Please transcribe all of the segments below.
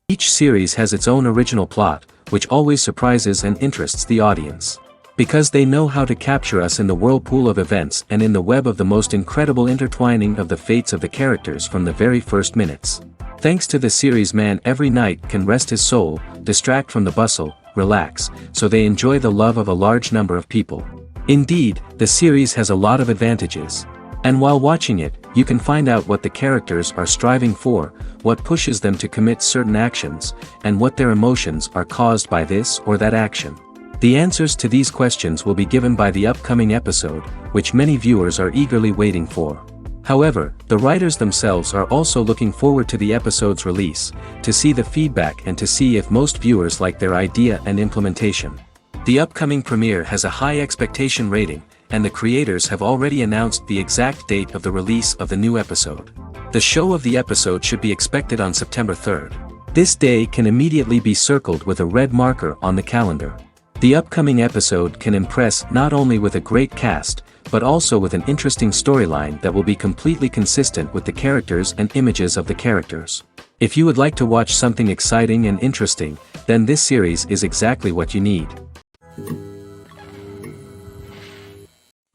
Each series has its own original plot, which always surprises and interests the audience. Because they know how to capture us in the whirlpool of events and in the web of the most incredible intertwining of the fates of the characters from the very first minutes. Thanks to the series, man every night can rest his soul, distract from the bustle, relax, so they enjoy the love of a large number of people. Indeed, the series has a lot of advantages. And while watching it, you can find out what the characters are striving for, what pushes them to commit certain actions, and what their emotions are caused by this or that action. The answers to these questions will be given by the upcoming episode, which many viewers are eagerly waiting for. However, the writers themselves are also looking forward to the episode's release, to see the feedback and to see if most viewers like their idea and implementation. The upcoming premiere has a high expectation rating, and the creators have already announced the exact date of the release of the new episode. The show of the episode should be expected on September 3rd. This day can immediately be circled with a red marker on the calendar. The upcoming episode can impress not only with a great cast, but also with an interesting storyline that will be completely consistent with the characters and images of the characters. If you would like to watch something exciting and interesting, then this series is exactly what you need.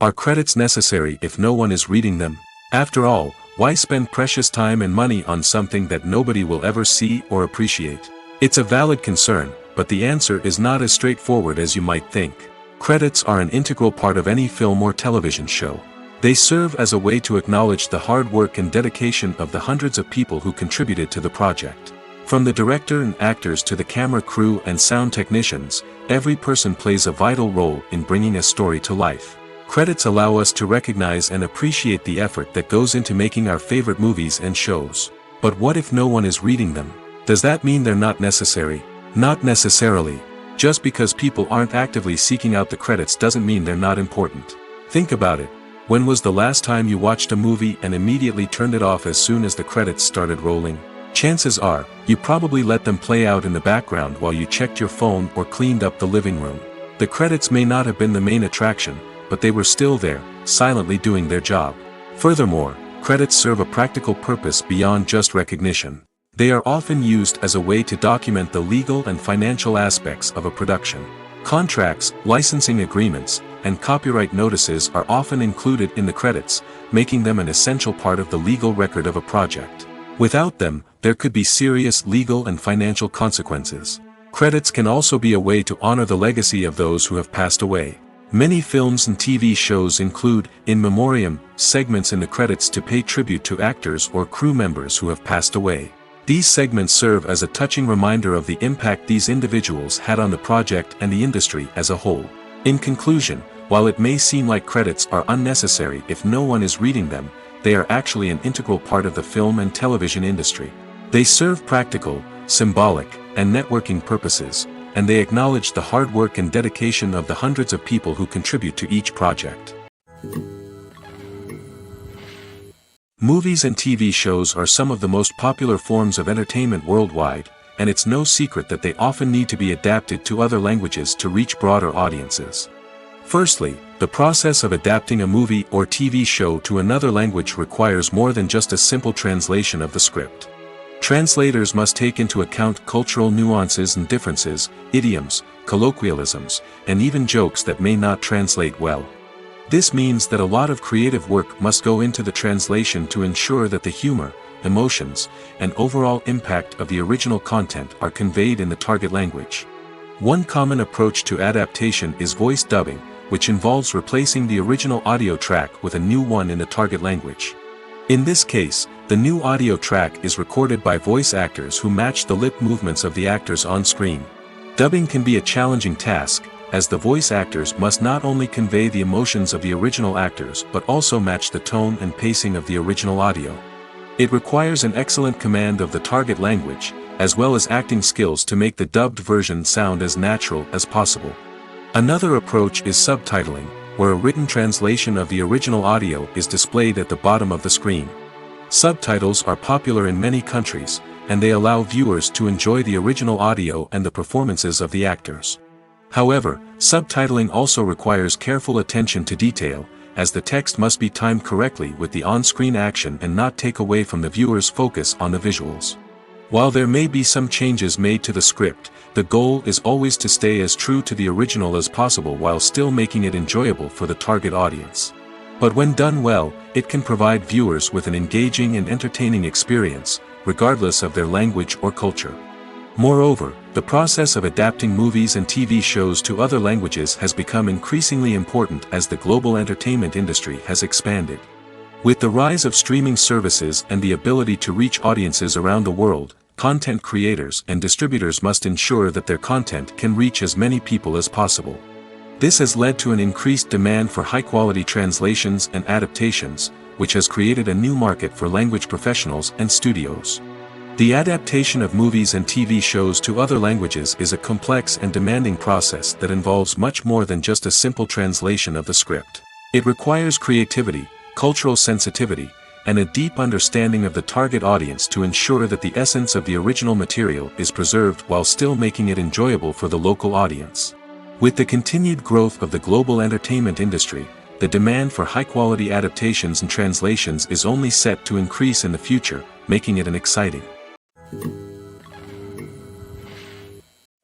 Are credits necessary if no one is reading them? After all, why spend precious time and money on something that nobody will ever see or appreciate? It's a valid concern, but the answer is not as straightforward as you might think. Credits are an integral part of any film or television show. They serve as a way to acknowledge the hard work and dedication of the hundreds of people who contributed to the project. From the director and actors to the camera crew and sound technicians, every person plays a vital role in bringing a story to life. Credits allow us to recognize and appreciate the effort that goes into making our favorite movies and shows. But what if no one is reading them? Does that mean they're not necessary? Not necessarily. Just because people aren't actively seeking out the credits doesn't mean they're not important. Think about it. When was the last time you watched a movie and immediately turned it off as soon as the credits started rolling? Chances are, you probably let them play out in the background while you checked your phone or cleaned up the living room. The credits may not have been the main attraction, but they were still there, silently doing their job. Furthermore, credits serve a practical purpose beyond just recognition. They are often used as a way to document the legal and financial aspects of a production. Contracts, licensing agreements, and copyright notices are often included in the credits, making them an essential part of the legal record of a project. Without them, there could be serious legal and financial consequences. Credits can also be a way to honor the legacy of those who have passed away. Many films and TV shows include, in memoriam, segments in the credits to pay tribute to actors or crew members who have passed away. These segments serve as a touching reminder of the impact these individuals had on the project and the industry as a whole. In conclusion, while it may seem like credits are unnecessary if no one is reading them, they are actually an integral part of the film and television industry. They serve practical, symbolic, and networking purposes, and they acknowledge the hard work and dedication of the hundreds of people who contribute to each project. Movies and TV shows are some of the most popular forms of entertainment worldwide, and it's no secret that they often need to be adapted to other languages to reach broader audiences. Firstly, the process of adapting a movie or TV show to another language requires more than just a simple translation of the script. Translators must take into account cultural nuances and differences, idioms, colloquialisms, and even jokes that may not translate well. This means that a lot of creative work must go into the translation to ensure that the humor, emotions, and overall impact of the original content are conveyed in the target language. One common approach to adaptation is voice dubbing, which involves replacing the original audio track with a new one in the target language. In this case, the new audio track is recorded by voice actors who match the lip movements of the actors on screen. Dubbing can be a challenging task, as the voice actors must not only convey the emotions of the original actors but also match the tone and pacing of the original audio. It requires an excellent command of the target language, as well as acting skills to make the dubbed version sound as natural as possible. Another approach is subtitling, where a written translation of the original audio is displayed at the bottom of the screen. Subtitles are popular in many countries, and they allow viewers to enjoy the original audio and the performances of the actors. However, subtitling also requires careful attention to detail, as the text must be timed correctly with the on-screen action and not take away from the viewer's focus on the visuals. While there may be some changes made to the script, the goal is always to stay as true to the original as possible while still making it enjoyable for the target audience. But when done well, it can provide viewers with an engaging and entertaining experience, regardless of their language or culture. Moreover, the process of adapting movies and TV shows to other languages has become increasingly important as the global entertainment industry has expanded. With the rise of streaming services and the ability to reach audiences around the world, content creators and distributors must ensure that their content can reach as many people as possible. This has led to an increased demand for high-quality translations and adaptations, which has created a new market for language professionals and studios. The adaptation of movies and TV shows to other languages is a complex and demanding process that involves much more than just a simple translation of the script. It requires creativity, cultural sensitivity, and a deep understanding of the target audience to ensure that the essence of the original material is preserved while still making it enjoyable for the local audience. With the continued growth of the global entertainment industry, the demand for high-quality adaptations and translations is only set to increase in the future, making it an exciting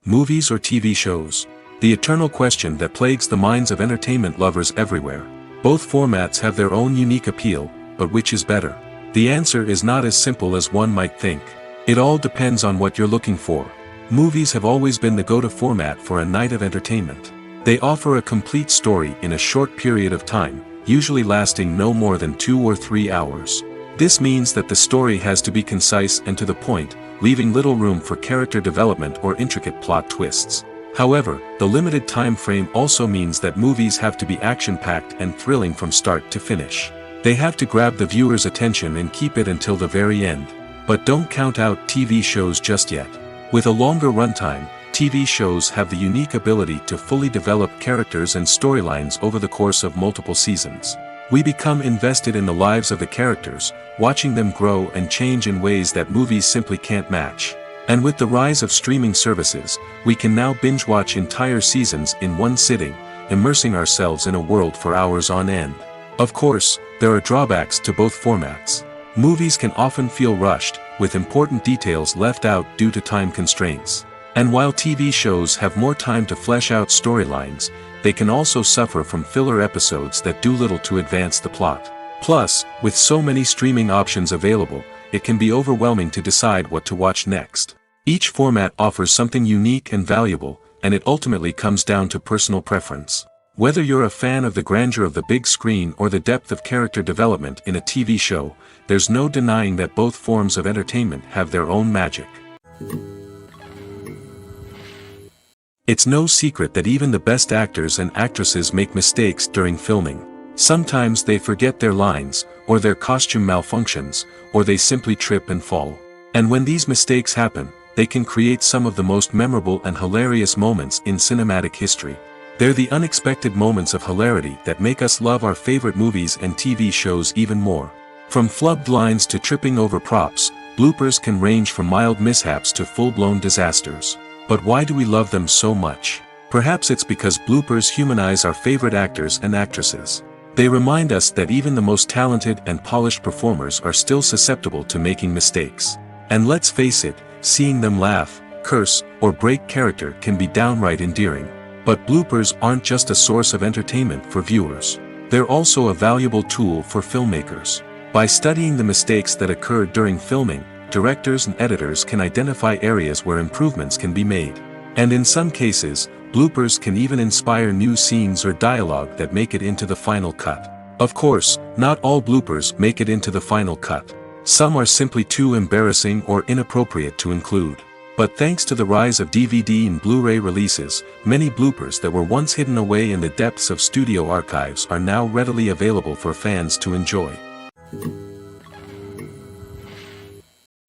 movies or TV shows. The eternal question that plagues the minds of entertainment lovers everywhere. Both formats have their own unique appeal, but which is better? The answer is not as simple as one might think. It all depends on what you're looking for. Movies have always been the go-to format for a night of entertainment. They offer a complete story in a short period of time, usually lasting no more than 2 or 3 hours. This means that the story has to be concise and to the point, leaving little room for character development or intricate plot twists. However, the limited time frame also means that movies have to be action-packed and thrilling from start to finish. They have to grab the viewer's attention and keep it until the very end. But don't count out TV shows just yet. With a longer runtime, TV shows have the unique ability to fully develop characters and storylines over the course of multiple seasons. We become invested in the lives of the characters, watching them grow and change in ways that movies simply can't match. And with the rise of streaming services, we can now binge-watch entire seasons in one sitting, immersing ourselves in a world for hours on end. Of course, there are drawbacks to both formats. Movies can often feel rushed, with important details left out due to time constraints. And while TV shows have more time to flesh out storylines, they can also suffer from filler episodes that do little to advance the plot. Plus, with so many streaming options available, it can be overwhelming to decide what to watch next. Each format offers something unique and valuable, and it ultimately comes down to personal preference. Whether you're a fan of the grandeur of the big screen or the depth of character development in a TV show, there's no denying that both forms of entertainment have their own magic. It's no secret that even the best actors and actresses make mistakes during filming. Sometimes they forget their lines, or their costume malfunctions, or they simply trip and fall. And when these mistakes happen, they can create some of the most memorable and hilarious moments in cinematic history. They're the unexpected moments of hilarity that make us love our favorite movies and TV shows even more. From flubbed lines to tripping over props, bloopers can range from mild mishaps to full-blown disasters. But why do we love them so much? Perhaps it's because bloopers humanize our favorite actors and actresses. They remind us that even the most talented and polished performers are still susceptible to making mistakes. And let's face it, seeing them laugh, curse, or break character can be downright endearing. But bloopers aren't just a source of entertainment for viewers. They're also a valuable tool for filmmakers. By studying the mistakes that occurred during filming, directors and editors can identify areas where improvements can be made. And in some cases, bloopers can even inspire new scenes or dialogue that make it into the final cut. Of course, not all bloopers make it into the final cut. Some are simply too embarrassing or inappropriate to include. But thanks to the rise of DVD and Blu-ray releases, many bloopers that were once hidden away in the depths of studio archives are now readily available for fans to enjoy.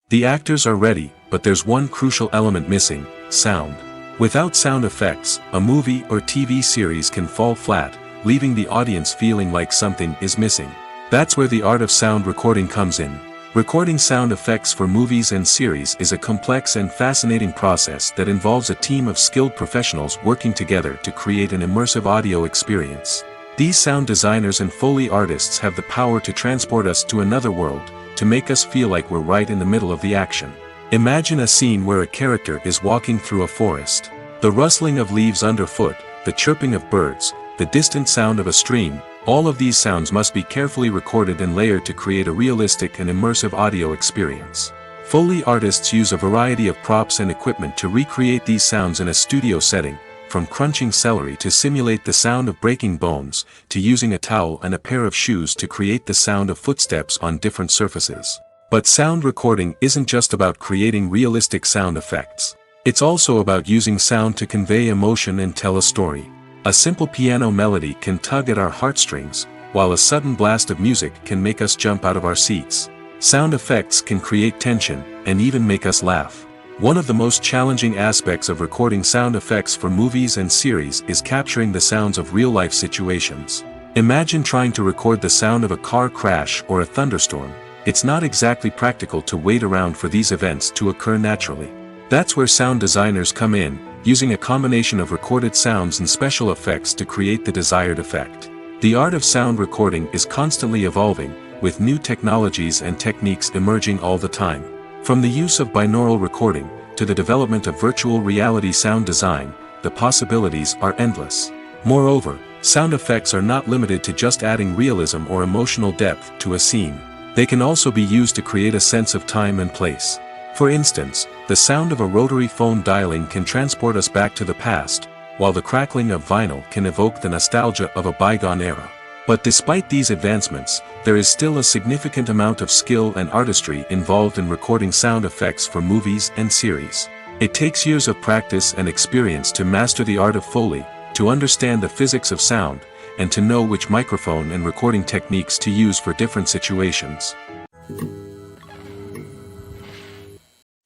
The actors are ready, but there's one crucial element missing: sound. Without sound effects, a movie or TV series can fall flat, leaving the audience feeling like something is missing. That's where the art of sound recording comes in. Recording sound effects for movies and series is a complex and fascinating process that involves a team of skilled professionals working together to create an immersive audio experience. These sound designers and Foley artists have the power to transport us to another world, to make us feel like we're right in the middle of the action. Imagine a scene where a character is walking through a forest. The rustling of leaves underfoot, the chirping of birds, the distant sound of a stream, all of these sounds must be carefully recorded and layered to create a realistic and immersive audio experience. Foley artists use a variety of props and equipment to recreate these sounds in a studio setting, from crunching celery to simulate the sound of breaking bones, to using a towel and a pair of shoes to create the sound of footsteps on different surfaces. But sound recording isn't just about creating realistic sound effects. It's also about using sound to convey emotion and tell a story. A simple piano melody can tug at our heartstrings, while a sudden blast of music can make us jump out of our seats. Sound effects can create tension, and even make us laugh. One of the most challenging aspects of recording sound effects for movies and series is capturing the sounds of real-life situations. Imagine trying to record the sound of a car crash or a thunderstorm. It's not exactly practical to wait around for these events to occur naturally. That's where sound designers come in, using a combination of recorded sounds and special effects to create the desired effect. The art of sound recording is constantly evolving, with new technologies and techniques emerging all the time. From the use of binaural recording, to the development of virtual reality sound design, the possibilities are endless. Moreover, sound effects are not limited to just adding realism or emotional depth to a scene. They can also be used to create a sense of time and place. For instance, the sound of a rotary phone dialing can transport us back to the past, while the crackling of vinyl can evoke the nostalgia of a bygone era. But despite these advancements, there is still a significant amount of skill and artistry involved in recording sound effects for movies and series. It takes years of practice and experience to master the art of Foley, to understand the physics of sound, and to know which microphone and recording techniques to use for different situations.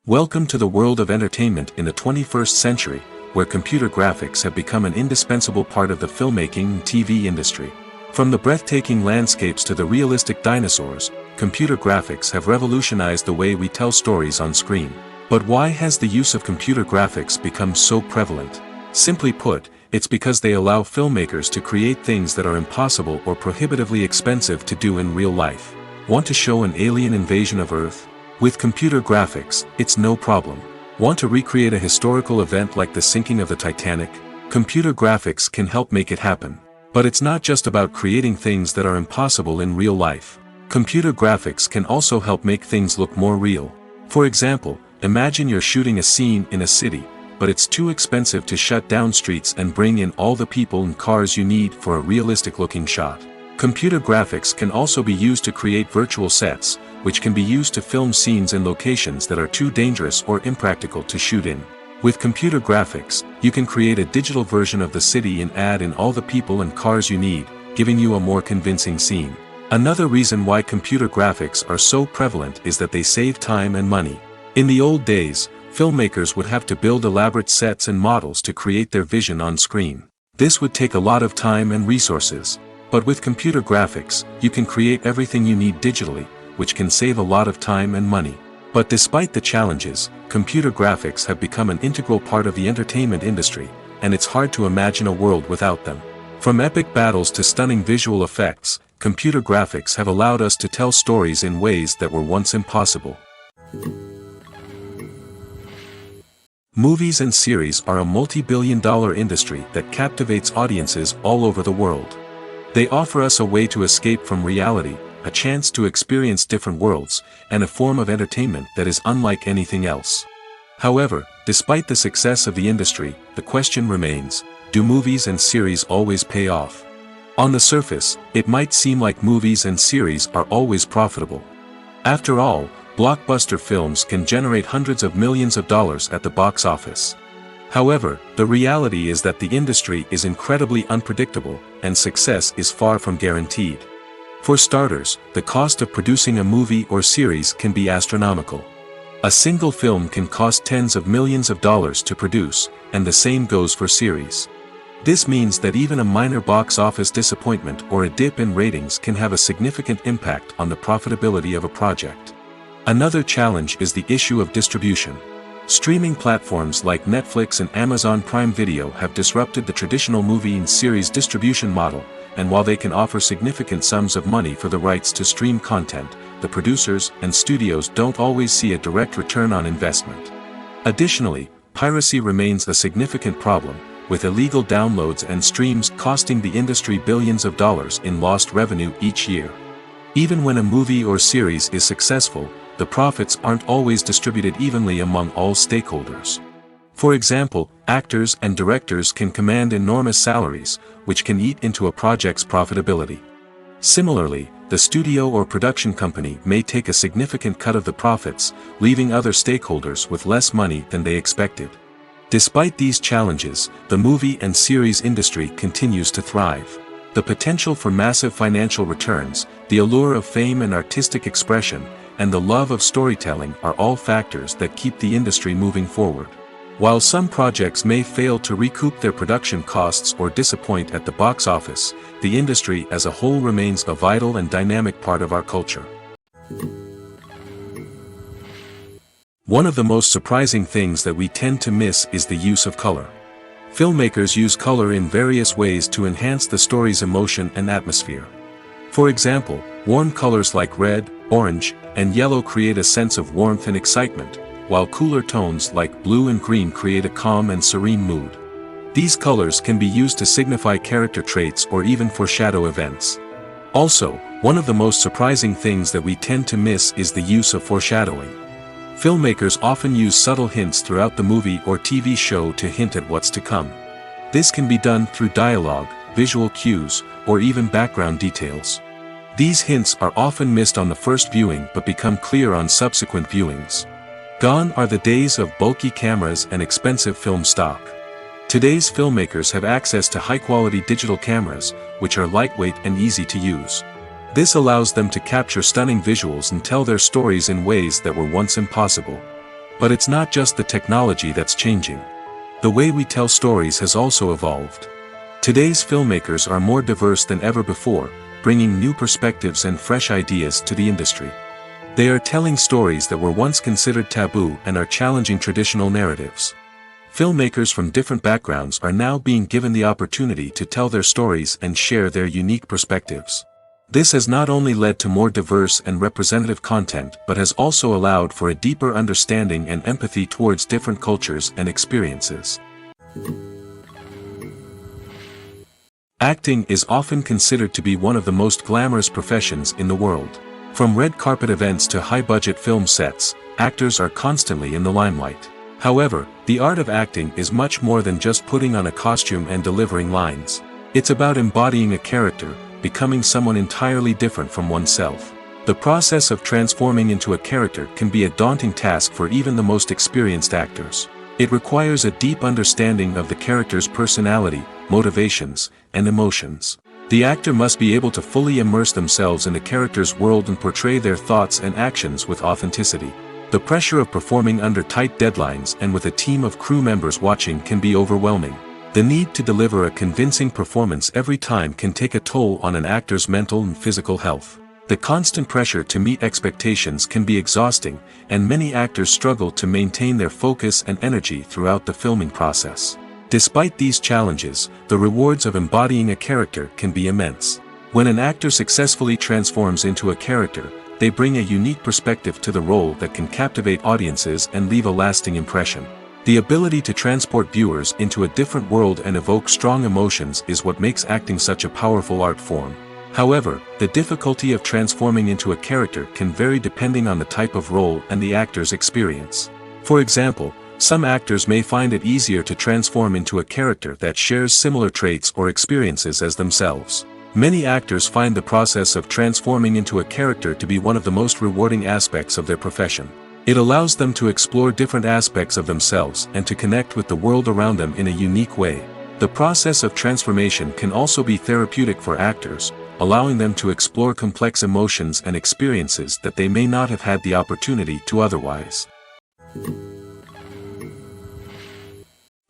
Welcome to the world of entertainment in the 21st century, where computer graphics have become an indispensable part of the filmmaking and TV industry. From the breathtaking landscapes to the realistic dinosaurs, computer graphics have revolutionized the way we tell stories on screen. But why has the use of computer graphics become so prevalent? Simply put, it's because they allow filmmakers to create things that are impossible or prohibitively expensive to do in real life. Want to show an alien invasion of Earth? With computer graphics, it's no problem. Want to recreate a historical event like the sinking of the Titanic? Computer graphics can help make it happen. But it's not just about creating things that are impossible in real life. Computer graphics can also help make things look more real. For example, imagine you're shooting a scene in a city, but it's too expensive to shut down streets and bring in all the people and cars you need for a realistic-looking shot. Computer graphics can also be used to create virtual sets, which can be used to film scenes in locations that are too dangerous or impractical to shoot in. With computer graphics, you can create a digital version of the city and add in all the people and cars you need, giving you a more convincing scene. Another reason why computer graphics are so prevalent is that they save time and money. In the old days, filmmakers would have to build elaborate sets and models to create their vision on screen. This would take a lot of time and resources. But with computer graphics, you can create everything you need digitally, which can save a lot of time and money. But despite the challenges, computer graphics have become an integral part of the entertainment industry, and it's hard to imagine a world without them. From epic battles to stunning visual effects, computer graphics have allowed us to tell stories in ways that were once impossible. Movies and series are a multi-billion-dollar industry that captivates audiences all over the world. They offer us a way to escape from reality, a chance to experience different worlds, and a form of entertainment that is unlike anything else. However, despite the success of the industry, the question remains, do movies and series always pay off? On the surface, it might seem like movies and series are always profitable. After all, blockbuster films can generate hundreds of millions of dollars at the box office. However, the reality is that the industry is incredibly unpredictable, and success is far from guaranteed. For starters, the cost of producing a movie or series can be astronomical. A single film can cost tens of millions of dollars to produce, and the same goes for series. This means that even a minor box office disappointment or a dip in ratings can have a significant impact on the profitability of a project. Another challenge is the issue of distribution. Streaming platforms like Netflix and Amazon Prime Video have disrupted the traditional movie and series distribution model, and while they can offer significant sums of money for the rights to stream content, the producers and studios don't always see a direct return on investment. Additionally, piracy remains a significant problem, with illegal downloads and streams costing the industry billions of dollars in lost revenue each year. Even when a movie or series is successful, the profits aren't always distributed evenly among all stakeholders. For example, actors and directors can command enormous salaries, which can eat into a project's profitability. Similarly, the studio or production company may take a significant cut of the profits, leaving other stakeholders with less money than they expected. Despite these challenges, the movie and series industry continues to thrive. The potential for massive financial returns, the allure of fame and artistic expression, and the love of storytelling are all factors that keep the industry moving forward. While some projects may fail to recoup their production costs or disappoint at the box office, the industry as a whole remains a vital and dynamic part of our culture. One of the most surprising things that we tend to miss is the use of color. Filmmakers use color in various ways to enhance the story's emotion and atmosphere. For example, warm colors like red, orange, and yellow create a sense of warmth and excitement, while cooler tones like blue and green create a calm and serene mood. These colors can be used to signify character traits or even foreshadow events. Also, one of the most surprising things that we tend to miss is the use of foreshadowing. Filmmakers often use subtle hints throughout the movie or TV show to hint at what's to come. This can be done through dialogue, visual cues, or even background details. These hints are often missed on the first viewing but become clear on subsequent viewings. Gone are the days of bulky cameras and expensive film stock. Today's filmmakers have access to high-quality digital cameras, which are lightweight and easy to use. This allows them to capture stunning visuals and tell their stories in ways that were once impossible. But it's not just the technology that's changing. The way we tell stories has also evolved. Today's filmmakers are more diverse than ever before, bringing new perspectives and fresh ideas to the industry. They are telling stories that were once considered taboo and are challenging traditional narratives. Filmmakers from different backgrounds are now being given the opportunity to tell their stories and share their unique perspectives. This has not only led to more diverse and representative content but has also allowed for a deeper understanding and empathy towards different cultures and experiences. Acting is often considered to be one of the most glamorous professions in the world. From red carpet events to high-budget film sets, actors are constantly in the limelight. However, the art of acting is much more than just putting on a costume and delivering lines. It's about embodying a character, becoming someone entirely different from oneself. The process of transforming into a character can be a daunting task for even the most experienced actors. It requires a deep understanding of the character's personality, motivations, and emotions. The actor must be able to fully immerse themselves in the character's world and portray their thoughts and actions with authenticity. The pressure of performing under tight deadlines and with a team of crew members watching can be overwhelming. The need to deliver a convincing performance every time can take a toll on an actor's mental and physical health. The constant pressure to meet expectations can be exhausting, and many actors struggle to maintain their focus and energy throughout the filming process. Despite these challenges, the rewards of embodying a character can be immense. When an actor successfully transforms into a character, they bring a unique perspective to the role that can captivate audiences and leave a lasting impression. The ability to transport viewers into a different world and evoke strong emotions is what makes acting such a powerful art form. However, the difficulty of transforming into a character can vary depending on the type of role and the actor's experience. For example, some actors may find it easier to transform into a character that shares similar traits or experiences as themselves. Many actors find the process of transforming into a character to be one of the most rewarding aspects of their profession. It allows them to explore different aspects of themselves and to connect with the world around them in a unique way. The process of transformation can also be therapeutic for actors, allowing them to explore complex emotions and experiences that they may not have had the opportunity to otherwise.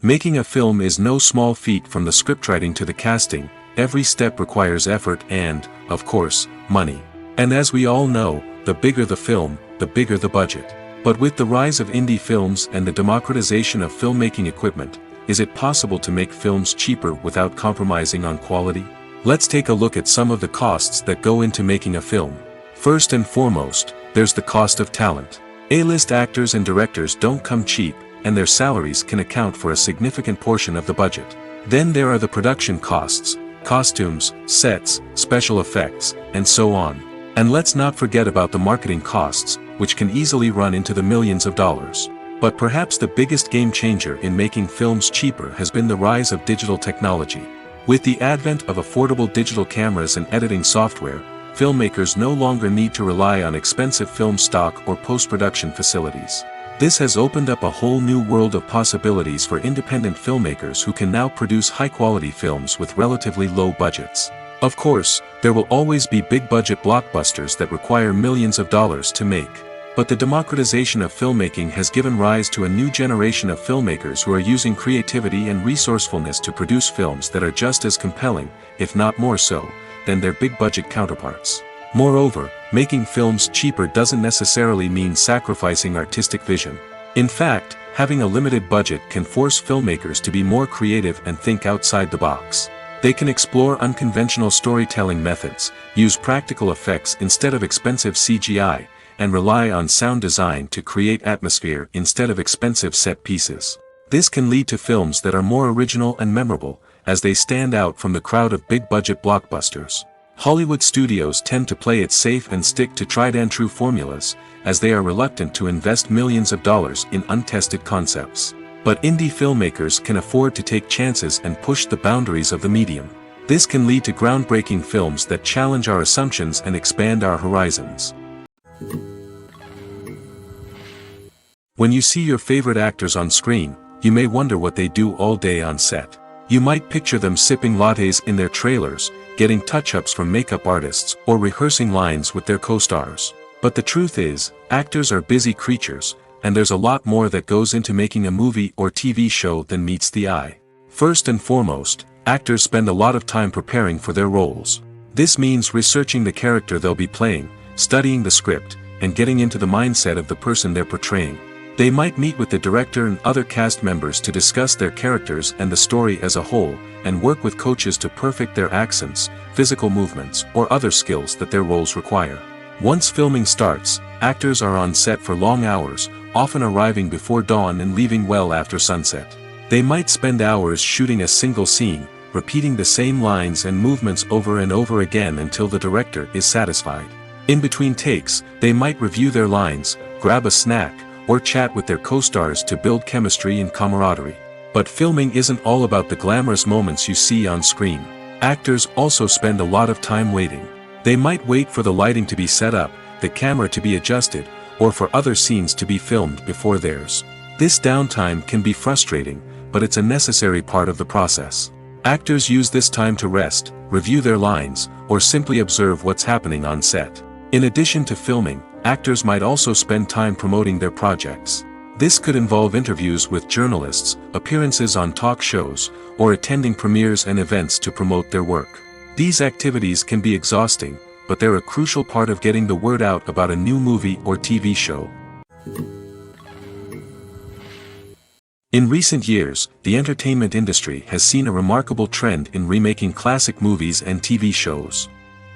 Making a film is no small feat. From the scriptwriting to the casting, every step requires effort and, of course, money. And as we all know, the bigger the film, the bigger the budget. But with the rise of indie films and the democratization of filmmaking equipment, is it possible to make films cheaper without compromising on quality? Let's take a look at some of the costs that go into making a film. First and foremost, there's the cost of talent. A-list actors and directors don't come cheap, and their salaries can account for a significant portion of the budget. Then there are the production costs, costumes, sets, special effects, and so on. And let's not forget about the marketing costs, which can easily run into the millions of dollars. But perhaps the biggest game changer in making films cheaper has been the rise of digital technology. With the advent of affordable digital cameras and editing software, filmmakers no longer need to rely on expensive film stock or post-production facilities. This has opened up a whole new world of possibilities for independent filmmakers who can now produce high-quality films with relatively low budgets. Of course, there will always be big-budget blockbusters that require millions of dollars to make. But the democratization of filmmaking has given rise to a new generation of filmmakers who are using creativity and resourcefulness to produce films that are just as compelling, if not more so, than their big-budget counterparts. Moreover, making films cheaper doesn't necessarily mean sacrificing artistic vision. In fact, having a limited budget can force filmmakers to be more creative and think outside the box. They can explore unconventional storytelling methods, use practical effects instead of expensive CGI, and rely on sound design to create atmosphere instead of expensive set pieces. This can lead to films that are more original and memorable, as they stand out from the crowd of big-budget blockbusters. Hollywood studios tend to play it safe and stick to tried-and-true formulas, as they are reluctant to invest millions of dollars in untested concepts. But indie filmmakers can afford to take chances and push the boundaries of the medium. This can lead to groundbreaking films that challenge our assumptions and expand our horizons. When you see your favorite actors on screen, you may wonder what they do all day on set. You might picture them sipping lattes in their trailers, getting touch-ups from makeup artists, or rehearsing lines with their co-stars. But the truth is, actors are busy creatures, and there's a lot more that goes into making a movie or TV show than meets the eye. First and foremost, actors spend a lot of time preparing for their roles. This means researching the character they'll be playing, studying the script, and getting into the mindset of the person they're portraying. They might meet with the director and other cast members to discuss their characters and the story as a whole, and work with coaches to perfect their accents, physical movements, or other skills that their roles require. Once filming starts, actors are on set for long hours, often arriving before dawn and leaving well after sunset. They might spend hours shooting a single scene, repeating the same lines and movements over and over again until the director is satisfied. In between takes, they might review their lines, grab a snack, or chat with their co-stars to build chemistry and camaraderie. But filming isn't all about the glamorous moments you see on screen. Actors also spend a lot of time waiting. They might wait for the lighting to be set up, the camera to be adjusted, or for other scenes to be filmed before theirs. This downtime can be frustrating, but it's a necessary part of the process. Actors use this time to rest, review their lines, or simply observe what's happening on set. In addition to filming, actors might also spend time promoting their projects. This could involve interviews with journalists, appearances on talk shows, or attending premieres and events to promote their work. These activities can be exhausting, but they're a crucial part of getting the word out about a new movie or TV show. In recent years, the entertainment industry has seen a remarkable trend in remaking classic movies and TV shows.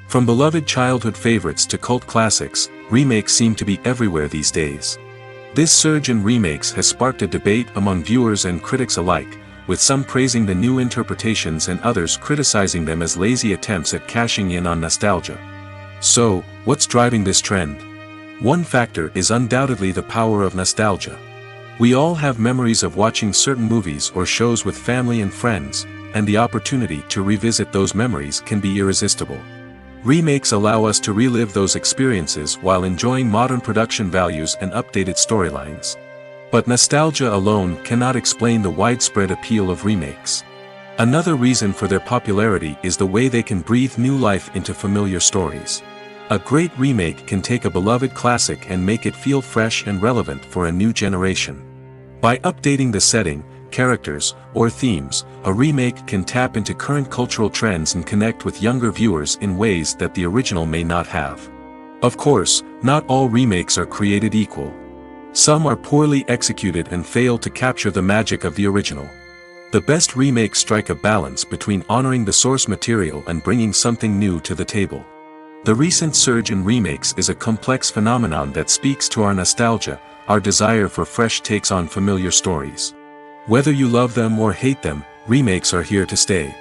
From beloved childhood favorites to cult classics, remakes seem to be everywhere these days. This surge in remakes has sparked a debate among viewers and critics alike, with some praising the new interpretations and others criticizing them as lazy attempts at cashing in on nostalgia. So, what's driving this trend? One factor is undoubtedly the power of nostalgia. We all have memories of watching certain movies or shows with family and friends, and the opportunity to revisit those memories can be irresistible. Remakes allow us to relive those experiences while enjoying modern production values and updated storylines. But nostalgia alone cannot explain the widespread appeal of remakes. Another reason for their popularity is the way they can breathe new life into familiar stories. A great remake can take a beloved classic and make it feel fresh and relevant for a new generation. By updating the setting, characters, or themes, a remake can tap into current cultural trends and connect with younger viewers in ways that the original may not have. Of course, not all remakes are created equal. Some are poorly executed and fail to capture the magic of the original. The best remakes strike a balance between honoring the source material and bringing something new to the table. The recent surge in remakes is a complex phenomenon that speaks to our nostalgia, our desire for fresh takes on familiar stories. Whether you love them or hate them, remakes are here to stay.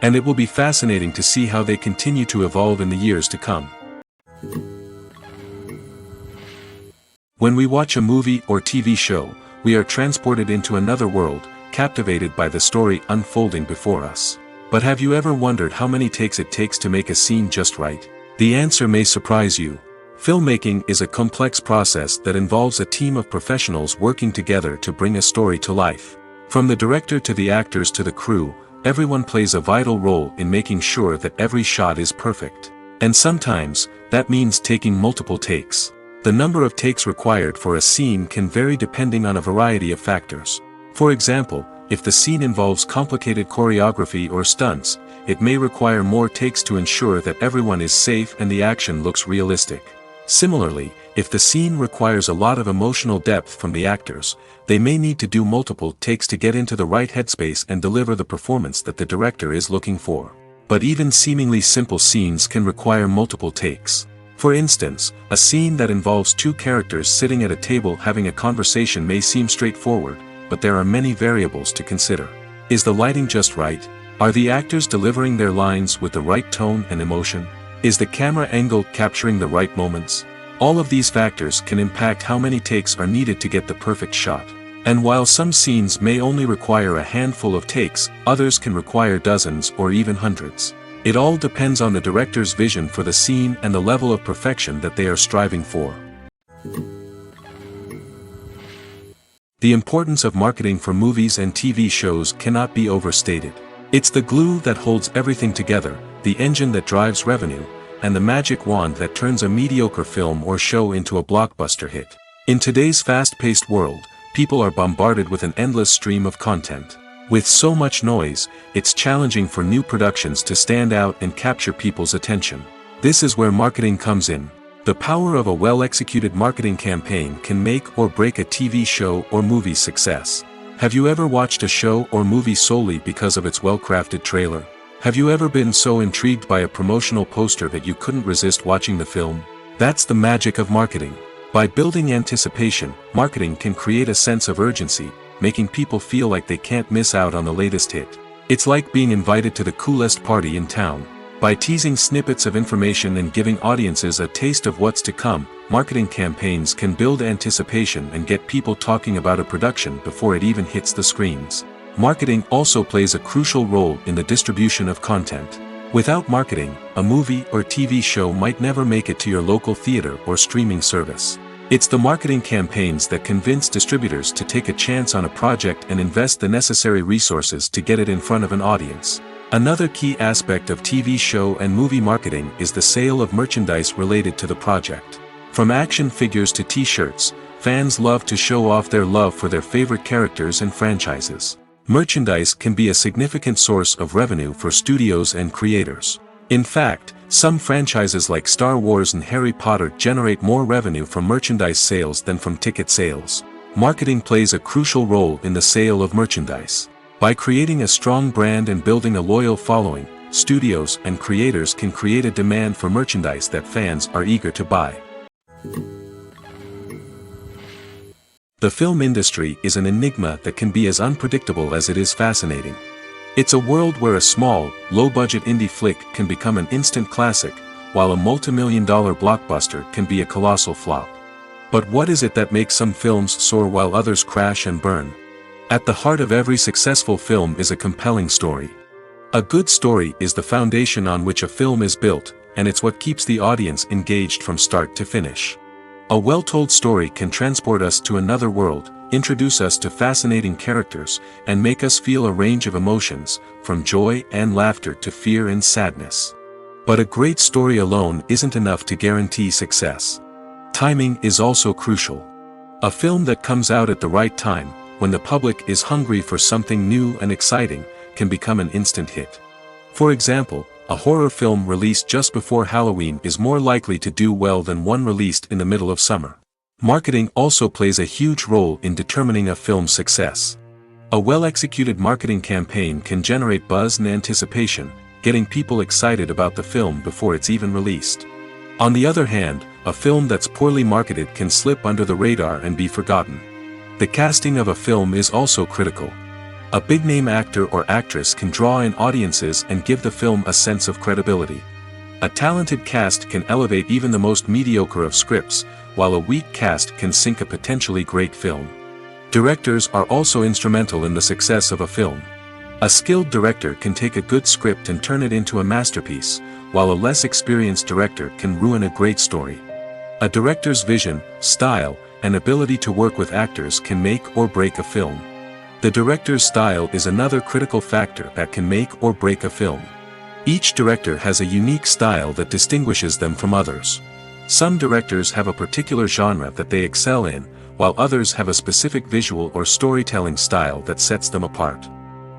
And it will be fascinating to see how they continue to evolve in the years to come. When we watch a movie or TV show, we are transported into another world, captivated by the story unfolding before us. But have you ever wondered how many takes it takes to make a scene just right? The answer may surprise you. Filmmaking is a complex process that involves a team of professionals working together to bring a story to life. From the director to the actors to the crew, everyone plays a vital role in making sure that every shot is perfect. And sometimes, that means taking multiple takes. The number of takes required for a scene can vary depending on a variety of factors. For example, if the scene involves complicated choreography or stunts, it may require more takes to ensure that everyone is safe and the action looks realistic. Similarly, if the scene requires a lot of emotional depth from the actors, they may need to do multiple takes to get into the right headspace and deliver the performance that the director is looking for. But even seemingly simple scenes can require multiple takes. For instance, a scene that involves two characters sitting at a table having a conversation may seem straightforward, but there are many variables to consider. Is the lighting just right? Are the actors delivering their lines with the right tone and emotion? Is the camera angle capturing the right moments? All of these factors can impact how many takes are needed to get the perfect shot. And while some scenes may only require a handful of takes, others can require dozens or even hundreds. It all depends on the director's vision for the scene and the level of perfection that they are striving for. The importance of marketing for movies and TV shows cannot be overstated. It's the glue that holds everything together, the engine that drives revenue, and the magic wand that turns a mediocre film or show into a blockbuster hit. In today's fast-paced world, people are bombarded with an endless stream of content. With so much noise, it's challenging for new productions to stand out and capture people's attention. This is where marketing comes in. The power of a well-executed marketing campaign can make or break a TV show or movie's success. Have you ever watched a show or movie solely because of its well-crafted trailer? Have you ever been so intrigued by a promotional poster that you couldn't resist watching the film? That's the magic of marketing. By building anticipation, marketing can create a sense of urgency, making people feel like they can't miss out on the latest hit. It's like being invited to the coolest party in town. By teasing snippets of information and giving audiences a taste of what's to come, marketing campaigns can build anticipation and get people talking about a production before it even hits the screens. Marketing also plays a crucial role in the distribution of content. Without marketing, a movie or TV show might never make it to your local theater or streaming service. It's the marketing campaigns that convince distributors to take a chance on a project and invest the necessary resources to get it in front of an audience. Another key aspect of TV show and movie marketing is the sale of merchandise related to the project. From action figures to t-shirts, fans love to show off their love for their favorite characters and franchises. Merchandise can be a significant source of revenue for studios and creators. In fact, some franchises like Star Wars and Harry Potter generate more revenue from merchandise sales than from ticket sales. Marketing plays a crucial role in the sale of merchandise. By creating a strong brand and building a loyal following, studios and creators can create a demand for merchandise that fans are eager to buy. The film industry is an enigma that can be as unpredictable as it is fascinating. It's a world where a small, low-budget indie flick can become an instant classic, while a multi-million-dollar blockbuster can be a colossal flop. But what is it that makes some films soar while others crash and burn? At the heart of every successful film is a compelling story. A good story is the foundation on which a film is built, and it's what keeps the audience engaged from start to finish. A well-told story can transport us to another world, introduce us to fascinating characters, and make us feel a range of emotions, from joy and laughter to fear and sadness. But a great story alone isn't enough to guarantee success. Timing is also crucial. A film that comes out at the right time, when the public is hungry for something new and exciting, can become an instant hit. For example, a horror film released just before Halloween is more likely to do well than one released in the middle of summer. Marketing also plays a huge role in determining a film's success. A well-executed marketing campaign can generate buzz and anticipation, getting people excited about the film before it's even released. On the other hand, a film that's poorly marketed can slip under the radar and be forgotten. The casting of a film is also critical. A big-name actor or actress can draw in audiences and give the film a sense of credibility. A talented cast can elevate even the most mediocre of scripts, while a weak cast can sink a potentially great film. Directors are also instrumental in the success of a film. A skilled director can take a good script and turn it into a masterpiece, while a less experienced director can ruin a great story. A director's vision, style, and ability to work with actors can make or break a film. The director's style is another critical factor that can make or break a film. Each director has a unique style that distinguishes them from others. Some directors have a particular genre that they excel in, while others have a specific visual or storytelling style that sets them apart.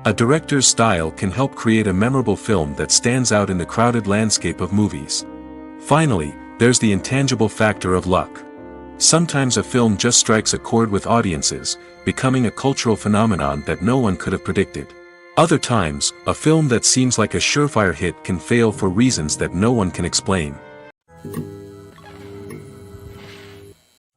A director's style can help create a memorable film that stands out in the crowded landscape of movies. Finally, there's the intangible factor of luck. Sometimes a film just strikes a chord with audiences, becoming a cultural phenomenon that no one could have predicted. Other times, a film that seems like a surefire hit can fail for reasons that no one can explain.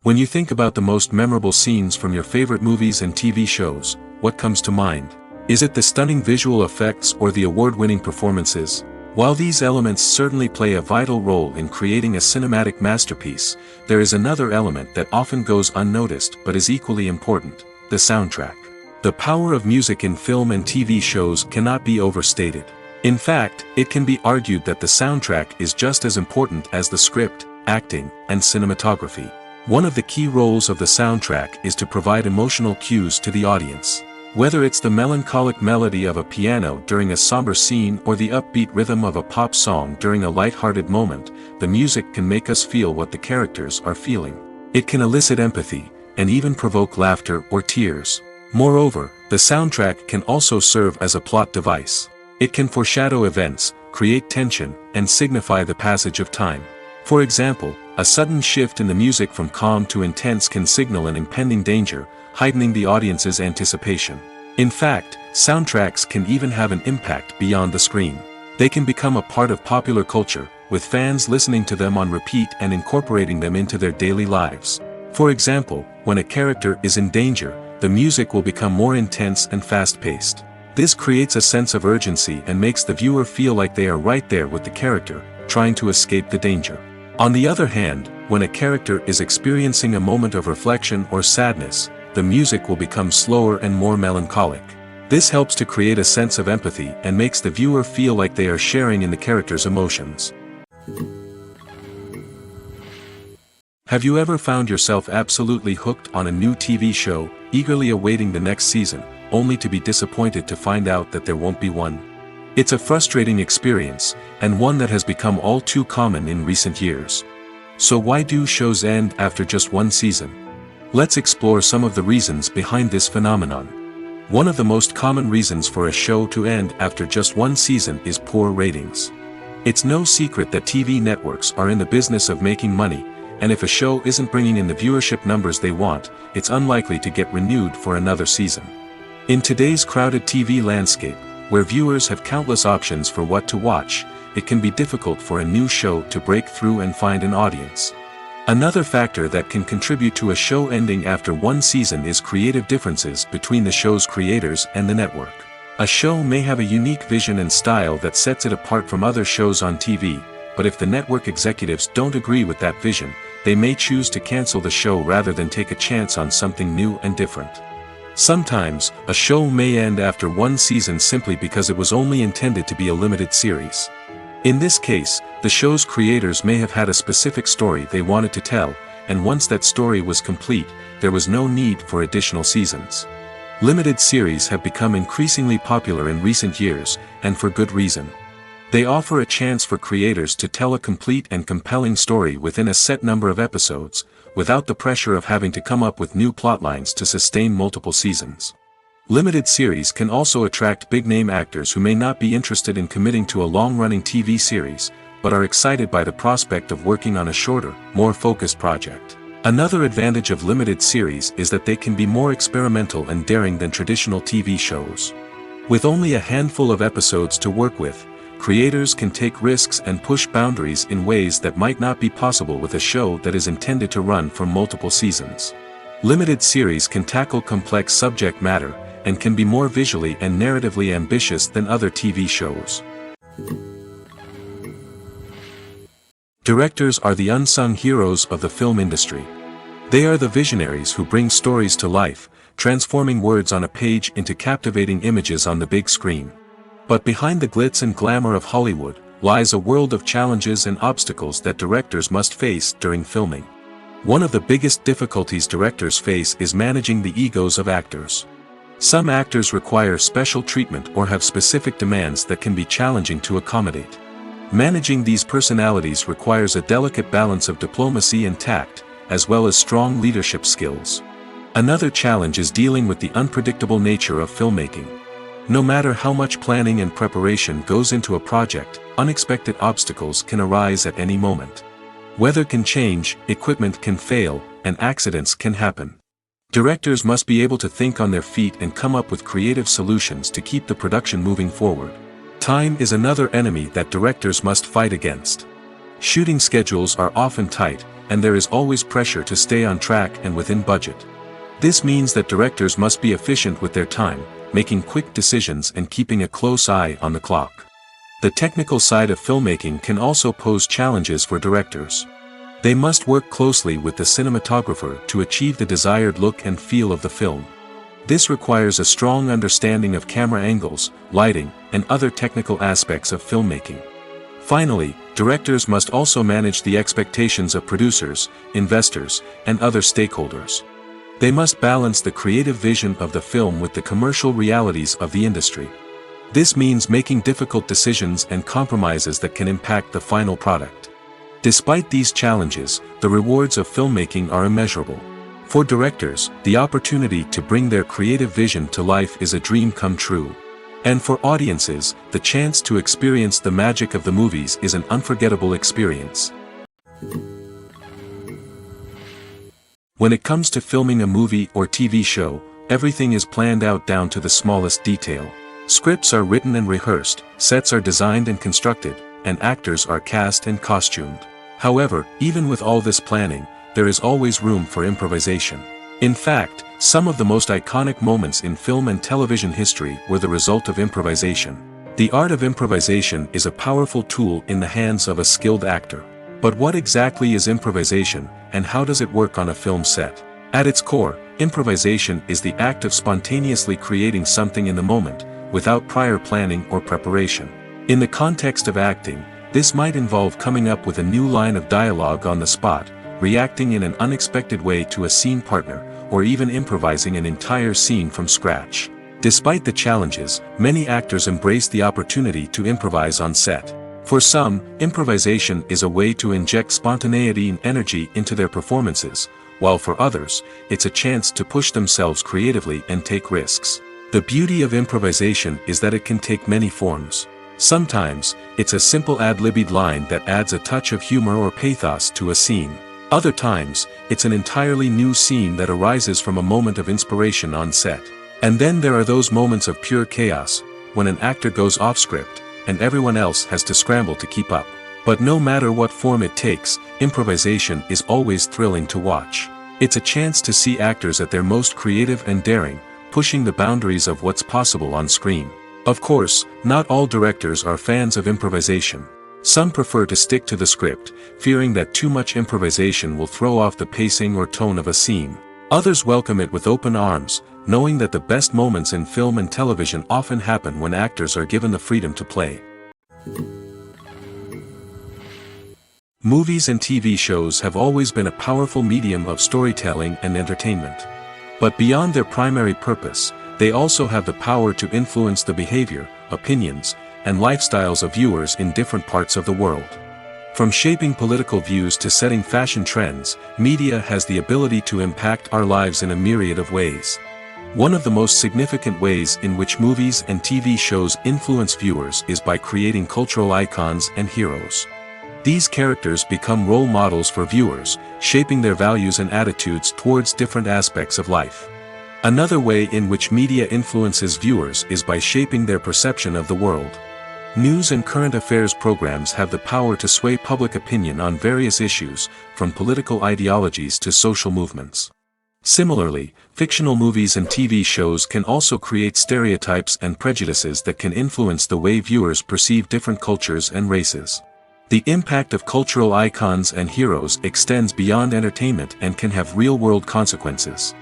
When you think about the most memorable scenes from your favorite movies and TV shows, what comes to mind? Is it the stunning visual effects or the award-winning performances? While these elements certainly play a vital role in creating a cinematic masterpiece, there is another element that often goes unnoticed but is equally important: the soundtrack. The power of music in film and TV shows cannot be overstated. In fact, it can be argued that the soundtrack is just as important as the script, acting, and cinematography. One of the key roles of the soundtrack is to provide emotional cues to the audience. Whether it's the melancholic melody of a piano during a somber scene or the upbeat rhythm of a pop song during a light-hearted moment, the music can make us feel what the characters are feeling. It can elicit empathy, and even provoke laughter or tears. Moreover, the soundtrack can also serve as a plot device. It can foreshadow events, create tension, and signify the passage of time. For example, a sudden shift in the music from calm to intense can signal an impending danger, heightening the audience's anticipation. In fact, soundtracks can even have an impact beyond the screen. They can become a part of popular culture, with fans listening to them on repeat and incorporating them into their daily lives. For example, when a character is in danger, the music will become more intense and fast-paced. This creates a sense of urgency and makes the viewer feel like they are right there with the character, trying to escape the danger. On the other hand, when a character is experiencing a moment of reflection or sadness, the music will become slower and more melancholic. This helps to create a sense of empathy and makes the viewer feel like they are sharing in the character's emotions. Have you ever found yourself absolutely hooked on a new TV show, eagerly awaiting the next season, only to be disappointed to find out that there won't be one? It's a frustrating experience, and one that has become all too common in recent years. So why do shows end after just one season? Let's explore some of the reasons behind this phenomenon. One of the most common reasons for a show to end after just one season is poor ratings. It's no secret that TV networks are in the business of making money, and if a show isn't bringing in the viewership numbers they want, it's unlikely to get renewed for another season. In today's crowded TV landscape, where viewers have countless options for what to watch, it can be difficult for a new show to break through and find an audience. Another factor that can contribute to a show ending after one season is creative differences between the show's creators and the network. A show may have a unique vision and style that sets it apart from other shows on TV, but if the network executives don't agree with that vision, they may choose to cancel the show rather than take a chance on something new and different. Sometimes, a show may end after one season simply because it was only intended to be a limited series. In this case, the show's creators may have had a specific story they wanted to tell, and once that story was complete, there was no need for additional seasons. Limited series have become increasingly popular in recent years, and for good reason. They offer a chance for creators to tell a complete and compelling story within a set number of episodes, without the pressure of having to come up with new plotlines to sustain multiple seasons. Limited series can also attract big-name actors who may not be interested in committing to a long-running TV series, but are excited by the prospect of working on a shorter, more focused project. Another advantage of limited series is that they can be more experimental and daring than traditional TV shows. With only a handful of episodes to work with, creators can take risks and push boundaries in ways that might not be possible with a show that is intended to run for multiple seasons. Limited series can tackle complex subject matter, and can be more visually and narratively ambitious than other TV shows. Directors are the unsung heroes of the film industry. They are the visionaries who bring stories to life, transforming words on a page into captivating images on the big screen. But behind the glitz and glamour of Hollywood, lies a world of challenges and obstacles that directors must face during filming. One of the biggest difficulties directors face is managing the egos of actors. Some actors require special treatment or have specific demands that can be challenging to accommodate. Managing these personalities requires a delicate balance of diplomacy and tact, as well as strong leadership skills. Another challenge is dealing with the unpredictable nature of filmmaking. No matter how much planning and preparation goes into a project, unexpected obstacles can arise at any moment. Weather can change, equipment can fail, and accidents can happen. Directors must be able to think on their feet and come up with creative solutions to keep the production moving forward. Time is another enemy that directors must fight against. Shooting schedules are often tight, and there is always pressure to stay on track and within budget. This means that directors must be efficient with their time, making quick decisions and keeping a close eye on the clock. The technical side of filmmaking can also pose challenges for directors. They must work closely with the cinematographer to achieve the desired look and feel of the film. This requires a strong understanding of camera angles, lighting, and other technical aspects of filmmaking. Finally, directors must also manage the expectations of producers, investors, and other stakeholders. They must balance the creative vision of the film with the commercial realities of the industry. This means making difficult decisions and compromises that can impact the final product. Despite these challenges, the rewards of filmmaking are immeasurable. For directors, the opportunity to bring their creative vision to life is a dream come true. And for audiences, the chance to experience the magic of the movies is an unforgettable experience. When it comes to filming a movie or TV show, everything is planned out down to the smallest detail. Scripts are written and rehearsed, sets are designed and constructed, and actors are cast and costumed. However, even with all this planning, there is always room for improvisation. In fact, some of the most iconic moments in film and television history were the result of improvisation. The art of improvisation is a powerful tool in the hands of a skilled actor. But what exactly is improvisation, and how does it work on a film set? At its core, improvisation is the act of spontaneously creating something in the moment, without prior planning or preparation. In the context of acting, this might involve coming up with a new line of dialogue on the spot, reacting in an unexpected way to a scene partner, or even improvising an entire scene from scratch. Despite the challenges, many actors embrace the opportunity to improvise on set. For some, improvisation is a way to inject spontaneity and energy into their performances, while for others, it's a chance to push themselves creatively and take risks. The beauty of improvisation is that it can take many forms. Sometimes, it's a simple ad-libbed line that adds a touch of humor or pathos to a scene. Other times, it's an entirely new scene that arises from a moment of inspiration on set. And then there are those moments of pure chaos, when an actor goes off script, and everyone else has to scramble to keep up. But no matter what form it takes, improvisation is always thrilling to watch. It's a chance to see actors at their most creative and daring, pushing the boundaries of what's possible on screen. Of course, not all directors are fans of improvisation. Some prefer to stick to the script, fearing that too much improvisation will throw off the pacing or tone of a scene. Others welcome it with open arms, knowing that the best moments in film and television often happen when actors are given the freedom to play. Movies and TV shows have always been a powerful medium of storytelling and entertainment. But beyond their primary purpose, they also have the power to influence the behavior, opinions, and lifestyles of viewers in different parts of the world. From shaping political views to setting fashion trends, media has the ability to impact our lives in a myriad of ways. One of the most significant ways in which movies and TV shows influence viewers is by creating cultural icons and heroes. These characters become role models for viewers, shaping their values and attitudes towards different aspects of life. Another way in which media influences viewers is by shaping their perception of the world. News and current affairs programs have the power to sway public opinion on various issues, from political ideologies to social movements. Similarly, fictional movies and TV shows can also create stereotypes and prejudices that can influence the way viewers perceive different cultures and races. The impact of cultural icons and heroes extends beyond entertainment and can have real-world consequences.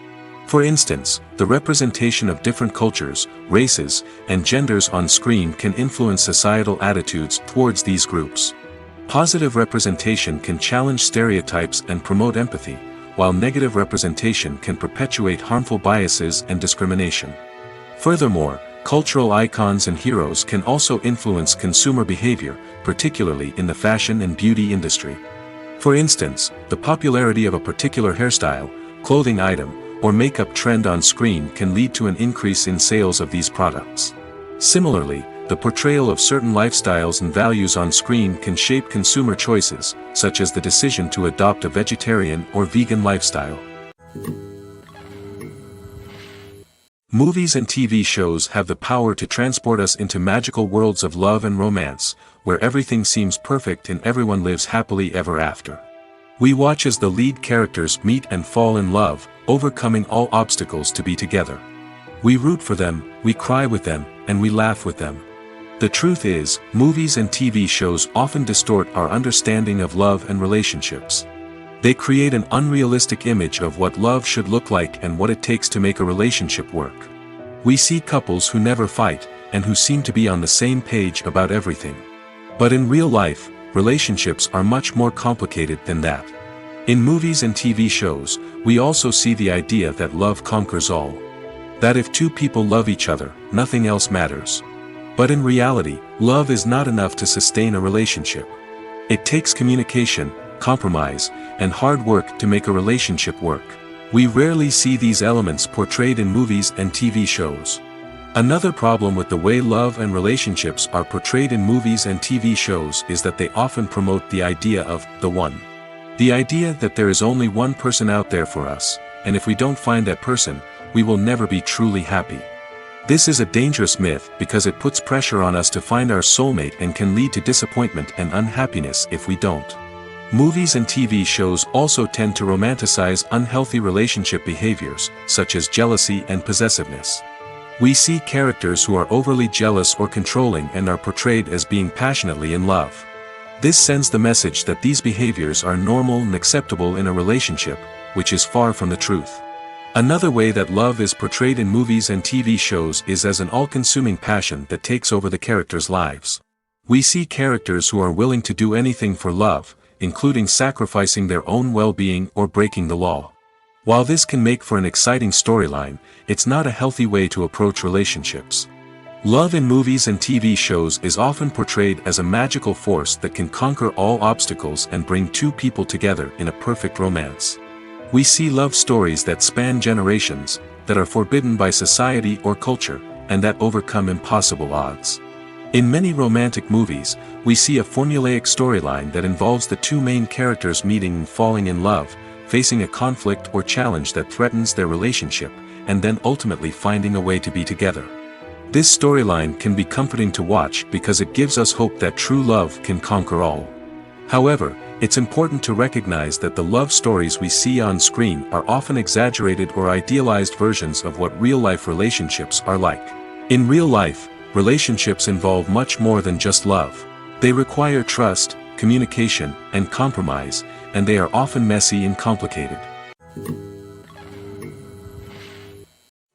For instance, the representation of different cultures, races, and genders on screen can influence societal attitudes towards these groups. Positive representation can challenge stereotypes and promote empathy, while negative representation can perpetuate harmful biases and discrimination. Furthermore, cultural icons and heroes can also influence consumer behavior, particularly in the fashion and beauty industry. For instance, the popularity of a particular hairstyle, clothing item, or makeup trend on screen can lead to an increase in sales of these products. Similarly, the portrayal of certain lifestyles and values on screen can shape consumer choices, such as the decision to adopt a vegetarian or vegan lifestyle. Movies and TV shows have the power to transport us into magical worlds of love and romance, where everything seems perfect and everyone lives happily ever after. We watch as the lead characters meet and fall in love, overcoming all obstacles to be together. We root for them, we cry with them, and we laugh with them. The truth is, movies and TV shows often distort our understanding of love and relationships. They create an unrealistic image of what love should look like and what it takes to make a relationship work. We see couples who never fight, and who seem to be on the same page about everything. But in real life, relationships are much more complicated than that. In movies and TV shows, we also see the idea that love conquers all. That if two people love each other, nothing else matters. But in reality, love is not enough to sustain a relationship. It takes communication, compromise, and hard work to make a relationship work. We rarely see these elements portrayed in movies and TV shows. Another problem with the way love and relationships are portrayed in movies and TV shows is that they often promote the idea of the one. The idea that there is only one person out there for us, and if we don't find that person, we will never be truly happy. This is a dangerous myth because it puts pressure on us to find our soulmate and can lead to disappointment and unhappiness if we don't. Movies and TV shows also tend to romanticize unhealthy relationship behaviors, such as jealousy and possessiveness. We see characters who are overly jealous or controlling and are portrayed as being passionately in love. This sends the message that these behaviors are normal and acceptable in a relationship, which is far from the truth. Another way that love is portrayed in movies and TV shows is as an all-consuming passion that takes over the characters' lives. We see characters who are willing to do anything for love, including sacrificing their own well-being or breaking the law. While this can make for an exciting storyline, it's not a healthy way to approach relationships. Love in movies and TV shows is often portrayed as a magical force that can conquer all obstacles and bring two people together in a perfect romance. We see love stories that span generations, that are forbidden by society or culture, and that overcome impossible odds. In many romantic movies, we see a formulaic storyline that involves the two main characters meeting and falling in love, facing a conflict or challenge that threatens their relationship, and then ultimately finding a way to be together. This storyline can be comforting to watch because it gives us hope that true love can conquer all. However, it's important to recognize that the love stories we see on screen are often exaggerated or idealized versions of what real-life relationships are like. In real life, relationships involve much more than just love. They require trust, communication, and compromise, and they are often messy and complicated.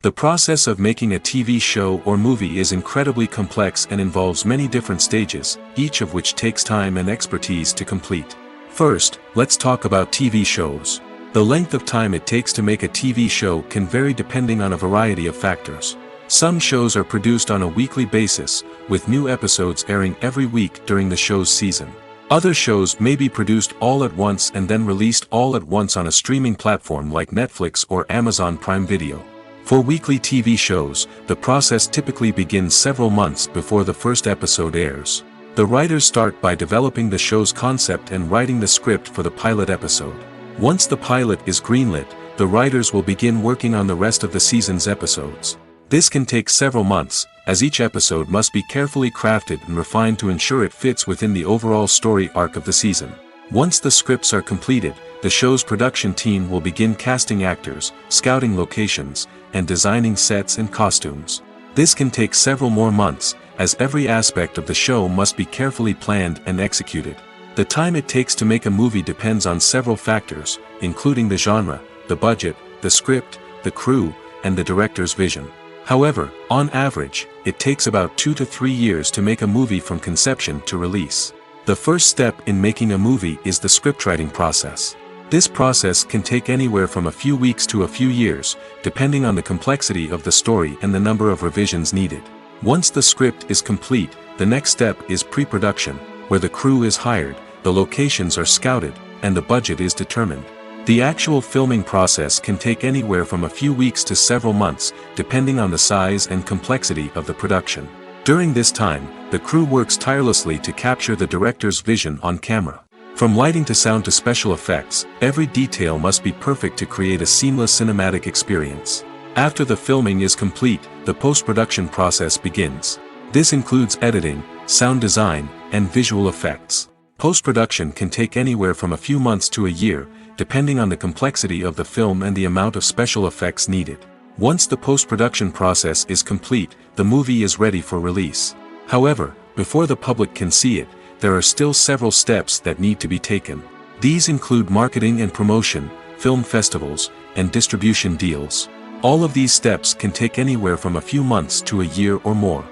The process of making a TV show or movie is incredibly complex and involves many different stages, each of which takes time and expertise to complete. First, let's talk about TV shows. The length of time it takes to make a TV show can vary depending on a variety of factors. Some shows are produced on a weekly basis, with new episodes airing every week during the show's season. Other shows may be produced all at once and then released all at once on a streaming platform like Netflix or Amazon Prime Video. For weekly TV shows, the process typically begins several months before the first episode airs. The writers start by developing the show's concept and writing the script for the pilot episode. Once the pilot is greenlit, the writers will begin working on the rest of the season's episodes. This can take several months, as each episode must be carefully crafted and refined to ensure it fits within the overall story arc of the season. Once the scripts are completed, the show's production team will begin casting actors, scouting locations, and designing sets and costumes. This can take several more months, as every aspect of the show must be carefully planned and executed. The time it takes to make a movie depends on several factors, including the genre, the budget, the script, the crew, and the director's vision. However, on average, it takes about 2 to 3 years to make a movie from conception to release. The first step in making a movie is the scriptwriting process. This process can take anywhere from a few weeks to a few years, depending on the complexity of the story and the number of revisions needed. Once the script is complete, the next step is pre-production, where the crew is hired, the locations are scouted, and the budget is determined. The actual filming process can take anywhere from a few weeks to several months, depending on the size and complexity of the production. During this time, the crew works tirelessly to capture the director's vision on camera. From lighting to sound to special effects, every detail must be perfect to create a seamless cinematic experience. After the filming is complete, the post-production process begins. This includes editing, sound design, and visual effects. Post-production can take anywhere from a few months to a year, depending on the complexity of the film and the amount of special effects needed. Once the post-production process is complete, the movie is ready for release. However, before the public can see it, there are still several steps that need to be taken. These include marketing and promotion, film festivals, and distribution deals. All of these steps can take anywhere from a few months to a year or more.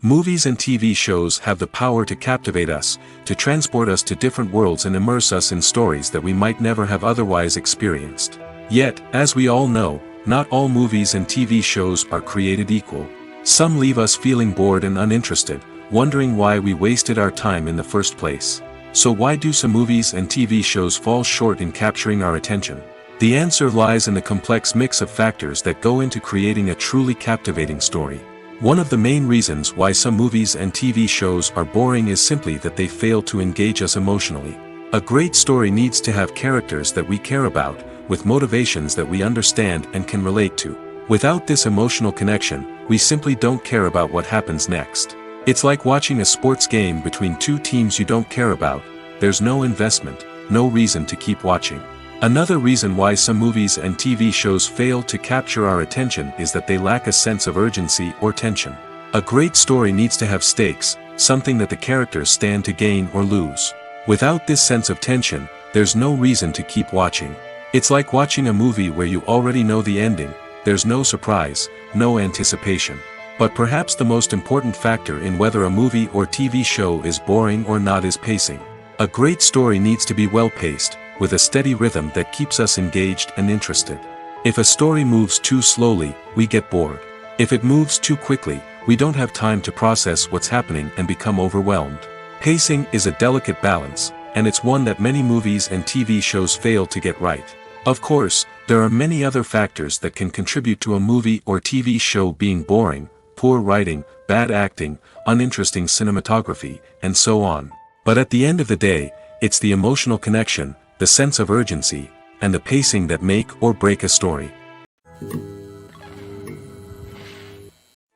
Movies and TV shows have the power to captivate us, to transport us to different worlds and immerse us in stories that we might never have otherwise experienced. Yet, as we all know, not all movies and TV shows are created equal. Some leave us feeling bored and uninterested, wondering why we wasted our time in the first place. So why do some movies and TV shows fall short in capturing our attention? The answer lies in the complex mix of factors that go into creating a truly captivating story. One of the main reasons why some movies and TV shows are boring is simply that they fail to engage us emotionally. A great story needs to have characters that we care about, with motivations that we understand and can relate to. Without this emotional connection, we simply don't care about what happens next. It's like watching a sports game between two teams you don't care about. There's no investment, no reason to keep watching. Another reason why some movies and TV shows fail to capture our attention is that they lack a sense of urgency or tension. A great story needs to have stakes, something that the characters stand to gain or lose. Without this sense of tension, there's no reason to keep watching. It's like watching a movie where you already know the ending. There's no surprise, no anticipation. But perhaps the most important factor in whether a movie or TV show is boring or not is pacing. A great story needs to be well-paced, with a steady rhythm that keeps us engaged and interested. If a story moves too slowly, we get bored. If it moves too quickly, we don't have time to process what's happening and become overwhelmed. Pacing is a delicate balance, and it's one that many movies and TV shows fail to get right. Of course, there are many other factors that can contribute to a movie or TV show being boring: poor writing, bad acting, uninteresting cinematography, and so on. But at the end of the day, it's the emotional connection, the sense of urgency, and the pacing that make or break a story.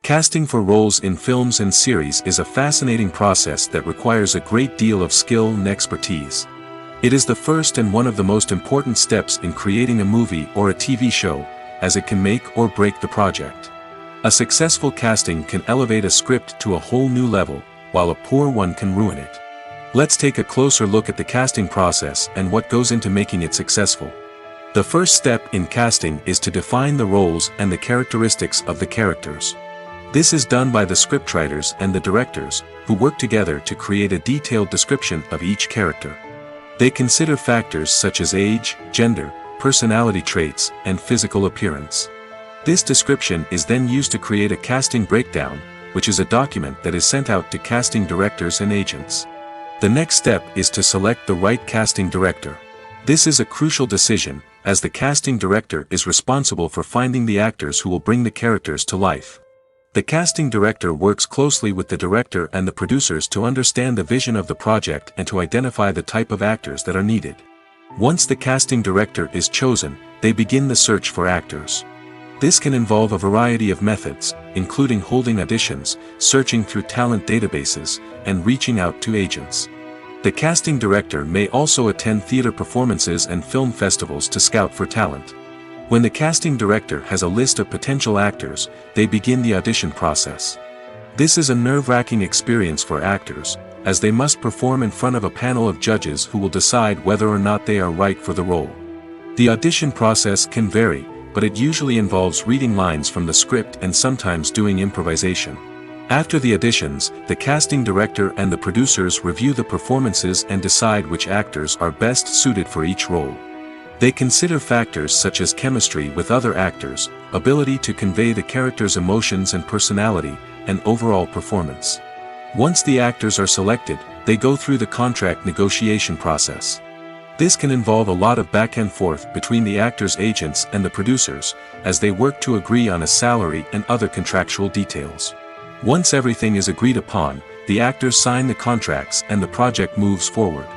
Casting for roles in films and series is a fascinating process that requires a great deal of skill and expertise. It is the first and one of the most important steps in creating a movie or a TV show, as it can make or break the project. A successful casting can elevate a script to a whole new level, while a poor one can ruin it. Let's take a closer look at the casting process and what goes into making it successful. The first step in casting is to define the roles and the characteristics of the characters. This is done by the scriptwriters and the directors, who work together to create a detailed description of each character. They consider factors such as age, gender, personality traits, and physical appearance. This description is then used to create a casting breakdown, which is a document that is sent out to casting directors and agents. The next step is to select the right casting director. This is a crucial decision, as the casting director is responsible for finding the actors who will bring the characters to life. The casting director works closely with the director and the producers to understand the vision of the project and to identify the type of actors that are needed. Once the casting director is chosen, they begin the search for actors. This can involve a variety of methods, including holding auditions, searching through talent databases, and reaching out to agents. The casting director may also attend theater performances and film festivals to scout for talent. When the casting director has a list of potential actors, they begin the audition process. This is a nerve-wracking experience for actors, as they must perform in front of a panel of judges who will decide whether or not they are right for the role. The audition process can vary, but it usually involves reading lines from the script and sometimes doing improvisation. After the auditions, the casting director and the producers review the performances and decide which actors are best suited for each role. They consider factors such as chemistry with other actors, ability to convey the character's emotions and personality, and overall performance. Once the actors are selected, they go through the contract negotiation process. This can involve a lot of back and forth between the actors' agents and the producers, as they work to agree on a salary and other contractual details. Once everything is agreed upon, the actors sign the contracts and the project moves forward.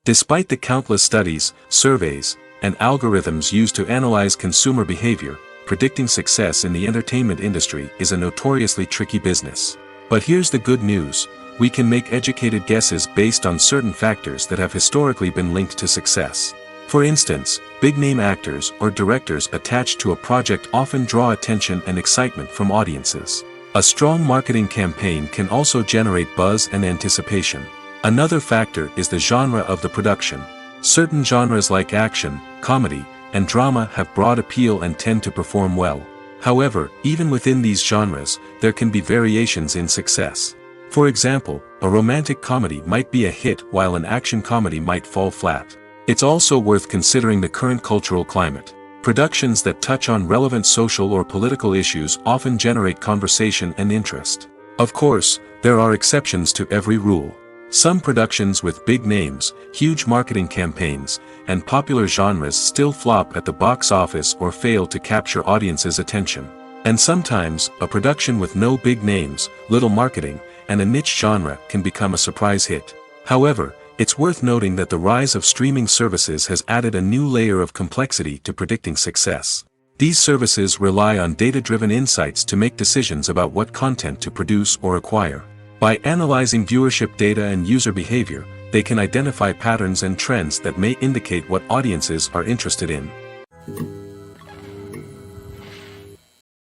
Despite the countless studies, surveys, and algorithms used to analyze consumer behavior, predicting success in the entertainment industry is a notoriously tricky business. But here's the good news: we can make educated guesses based on certain factors that have historically been linked to success. For instance, big-name actors or directors attached to a project often draw attention and excitement from audiences. A strong marketing campaign can also generate buzz and anticipation. Another factor is the genre of the production. Certain genres like action, comedy, and drama have broad appeal and tend to perform well. However, even within these genres, there can be variations in success. For example, a romantic comedy might be a hit while an action comedy might fall flat. It's also worth considering the current cultural climate. Productions that touch on relevant social or political issues often generate conversation and interest. Of course, there are exceptions to every rule. Some productions with big names, huge marketing campaigns, and popular genres still flop at the box office or fail to capture audiences' attention. And sometimes, a production with no big names, little marketing, and a niche genre can become a surprise hit. However, it's worth noting that the rise of streaming services has added a new layer of complexity to predicting success. These services rely on data-driven insights to make decisions about what content to produce or acquire. By analyzing viewership data and user behavior, they can identify patterns and trends that may indicate what audiences are interested in.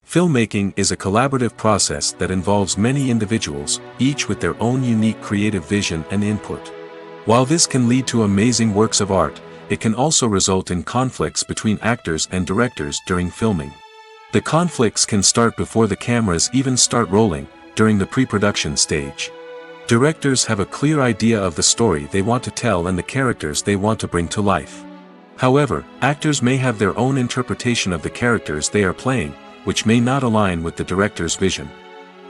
Filmmaking is a collaborative process that involves many individuals, each with their own unique creative vision and input. While this can lead to amazing works of art, it can also result in conflicts between actors and directors during filming. The conflicts can start before the cameras even start rolling, during the pre-production stage. Directors have a clear idea of the story they want to tell and the characters they want to bring to life. However, actors may have their own interpretation of the characters they are playing, which may not align with the director's vision.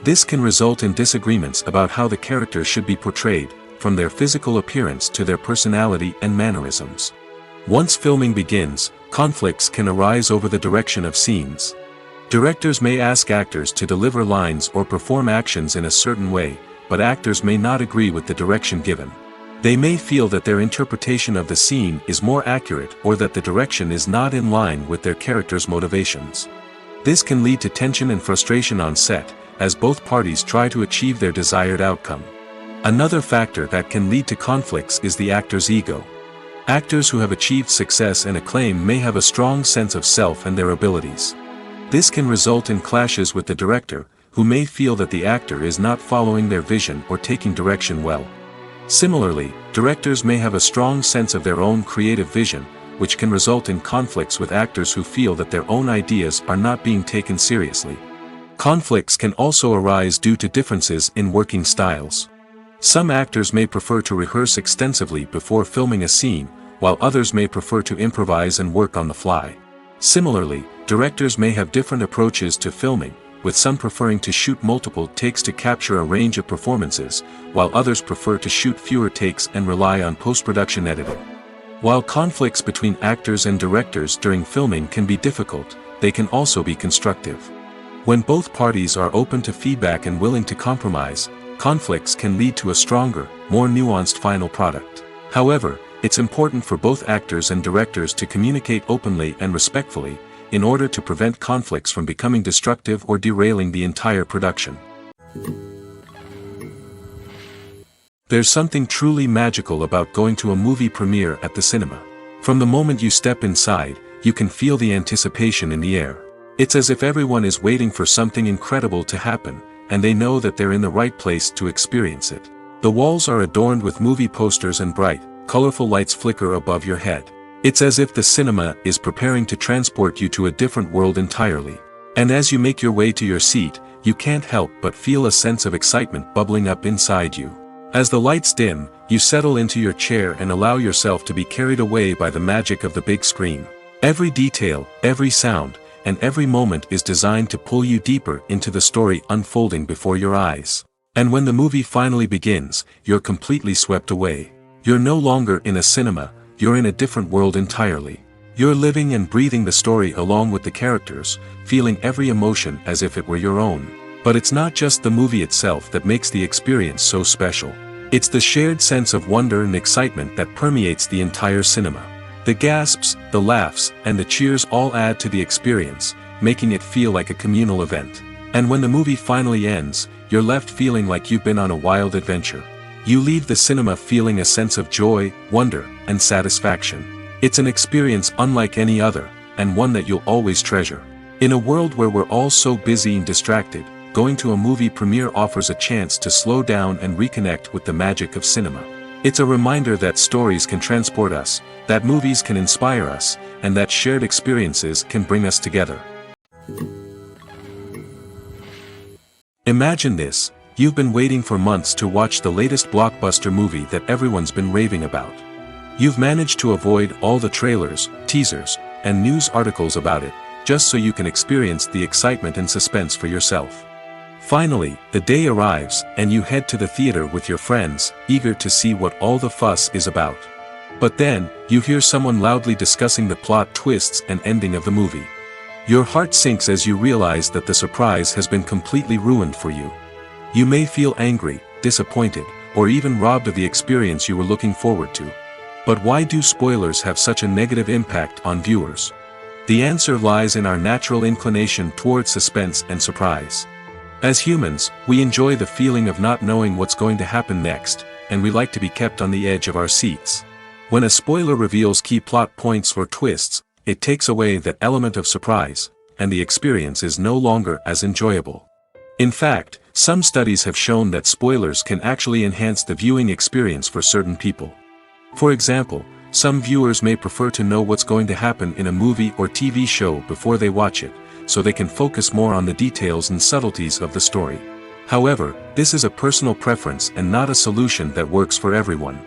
This can result in disagreements about how the characters should be portrayed, from their physical appearance to their personality and mannerisms. Once filming begins, conflicts can arise over the direction of scenes. Directors may ask actors to deliver lines or perform actions in a certain way, but actors may not agree with the direction given. They may feel that their interpretation of the scene is more accurate or that the direction is not in line with their character's motivations. This can lead to tension and frustration on set, as both parties try to achieve their desired outcome. Another factor that can lead to conflicts is the actor's ego. Actors who have achieved success and acclaim may have a strong sense of self and their abilities. This can result in clashes with the director, who may feel that the actor is not following their vision or taking direction well. Similarly, directors may have a strong sense of their own creative vision, which can result in conflicts with actors who feel that their own ideas are not being taken seriously. Conflicts can also arise due to differences in working styles. Some actors may prefer to rehearse extensively before filming a scene, while others may prefer to improvise and work on the fly. Similarly, directors may have different approaches to filming, with some preferring to shoot multiple takes to capture a range of performances, while others prefer to shoot fewer takes and rely on post-production editing. While conflicts between actors and directors during filming can be difficult, they can also be constructive. When both parties are open to feedback and willing to compromise, conflicts can lead to a stronger, more nuanced final product. However, it's important for both actors and directors to communicate openly and respectfully, in order to prevent conflicts from becoming destructive or derailing the entire production. There's something truly magical about going to a movie premiere at the cinema. From the moment you step inside, you can feel the anticipation in the air. It's as if everyone is waiting for something incredible to happen, and they know that they're in the right place to experience it. The walls are adorned with movie posters and bright, colorful lights flicker above your head. It's as if the cinema is preparing to transport you to a different world entirely. And as you make your way to your seat, you can't help but feel a sense of excitement bubbling up inside you. As the lights dim, you settle into your chair and allow yourself to be carried away by the magic of the big screen. Every detail, every sound, and every moment is designed to pull you deeper into the story unfolding before your eyes. And when the movie finally begins, you're completely swept away. You're no longer in a cinema, you're in a different world entirely. You're living and breathing the story along with the characters, feeling every emotion as if it were your own. But it's not just the movie itself that makes the experience so special. It's the shared sense of wonder and excitement that permeates the entire cinema. The gasps, the laughs, and the cheers all add to the experience, making it feel like a communal event. And when the movie finally ends, you're left feeling like you've been on a wild adventure. You leave the cinema feeling a sense of joy, wonder, and satisfaction. It's an experience unlike any other, and one that you'll always treasure. In a world where we're all so busy and distracted, going to a movie premiere offers a chance to slow down and reconnect with the magic of cinema. It's a reminder that stories can transport us, that movies can inspire us, and that shared experiences can bring us together. Imagine this. You've been waiting for months to watch the latest blockbuster movie that everyone's been raving about. You've managed to avoid all the trailers, teasers, and news articles about it, just so you can experience the excitement and suspense for yourself. Finally, the day arrives, and you head to the theater with your friends, eager to see what all the fuss is about. But then, you hear someone loudly discussing the plot twists and ending of the movie. Your heart sinks as you realize that the surprise has been completely ruined for you. You may feel angry, disappointed, or even robbed of the experience you were looking forward to. But why do spoilers have such a negative impact on viewers? The answer lies in our natural inclination toward suspense and surprise. As humans, we enjoy the feeling of not knowing what's going to happen next, and we like to be kept on the edge of our seats. When a spoiler reveals key plot points or twists, it takes away that element of surprise, and the experience is no longer as enjoyable. In fact, some studies have shown that spoilers can actually enhance the viewing experience for certain people. For example, some viewers may prefer to know what's going to happen in a movie or TV show before they watch it, so they can focus more on the details and subtleties of the story. However, this is a personal preference and not a solution that works for everyone.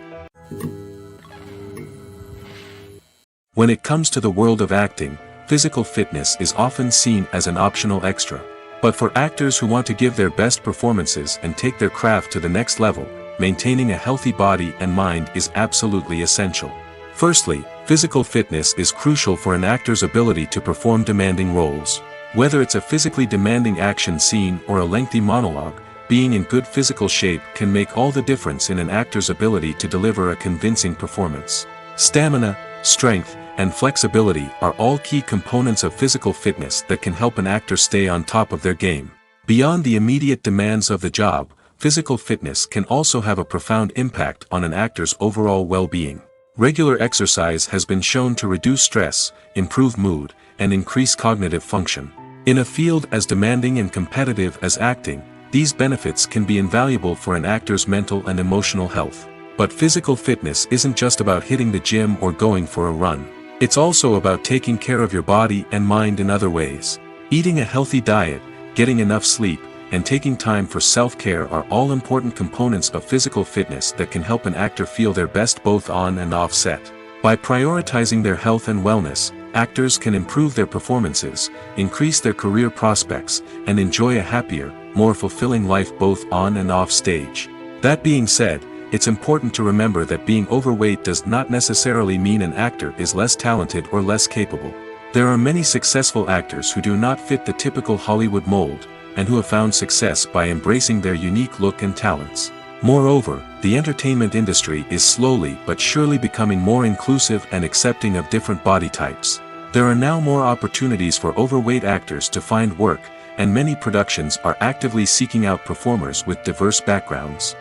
When it comes to the world of acting, physical fitness is often seen as an optional extra. But for actors who want to give their best performances and take their craft to the next level, maintaining a healthy body and mind is absolutely essential. Firstly, physical fitness is crucial for an actor's ability to perform demanding roles. Whether it's a physically demanding action scene or a lengthy monologue, being in good physical shape can make all the difference in an actor's ability to deliver a convincing performance. Stamina, strength, and flexibility are all key components of physical fitness that can help an actor stay on top of their game. Beyond the immediate demands of the job, physical fitness can also have a profound impact on an actor's overall well-being. Regular exercise has been shown to reduce stress, improve mood, and increase cognitive function. In a field as demanding and competitive as acting, these benefits can be invaluable for an actor's mental and emotional health. But physical fitness isn't just about hitting the gym or going for a run. It's also about taking care of your body and mind in other ways. Eating a healthy diet, getting enough sleep, and taking time for self-care are all important components of physical fitness that can help an actor feel their best both on and off set. By prioritizing their health and wellness, actors can improve their performances, increase their career prospects, and enjoy a happier, more fulfilling life both on and off stage. That being said, it's important to remember that being overweight does not necessarily mean an actor is less talented or less capable. There are many successful actors who do not fit the typical Hollywood mold, and who have found success by embracing their unique look and talents. Moreover, the entertainment industry is slowly but surely becoming more inclusive and accepting of different body types. There are now more opportunities for overweight actors to find work, and many productions are actively seeking out performers with diverse backgrounds.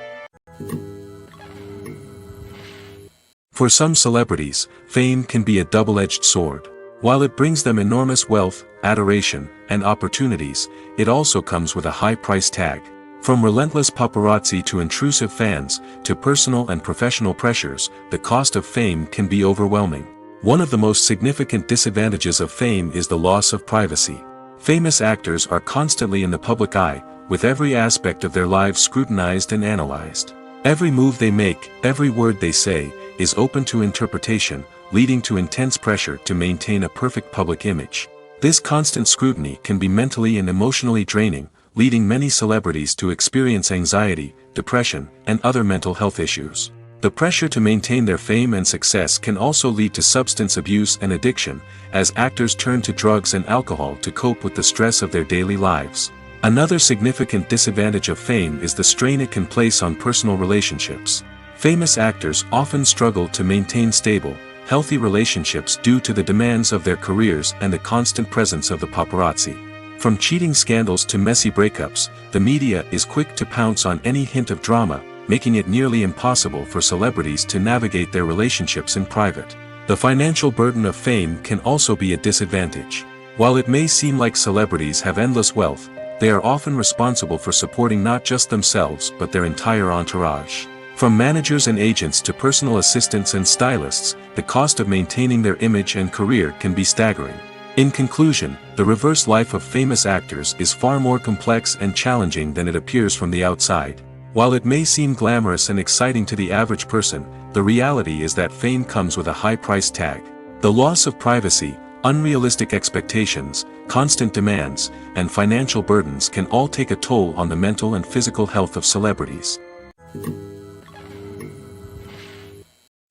For some celebrities, fame can be a double-edged sword. While it brings them enormous wealth, adoration, and opportunities, it also comes with a high price tag. From relentless paparazzi to intrusive fans, to personal and professional pressures, the cost of fame can be overwhelming. One of the most significant disadvantages of fame is the loss of privacy. Famous actors are constantly in the public eye, with every aspect of their lives scrutinized and analyzed. Every move they make, every word they say, is open to interpretation, leading to intense pressure to maintain a perfect public image. This constant scrutiny can be mentally and emotionally draining, leading many celebrities to experience anxiety, depression, and other mental health issues. The pressure to maintain their fame and success can also lead to substance abuse and addiction, as actors turn to drugs and alcohol to cope with the stress of their daily lives. Another significant disadvantage of fame is the strain it can place on personal relationships. Famous actors often struggle to maintain stable, healthy relationships due to the demands of their careers and the constant presence of the paparazzi. From cheating scandals to messy breakups, the media is quick to pounce on any hint of drama, making it nearly impossible for celebrities to navigate their relationships in private. The financial burden of fame can also be a disadvantage. While it may seem like celebrities have endless wealth, they are often responsible for supporting not just themselves but their entire entourage. From managers and agents to personal assistants and stylists, the cost of maintaining their image and career can be staggering. In conclusion, the reverse life of famous actors is far more complex and challenging than it appears from the outside. While it may seem glamorous and exciting to the average person, the reality is that fame comes with a high price tag. The loss of privacy, unrealistic expectations, constant demands, and financial burdens can all take a toll on the mental and physical health of celebrities.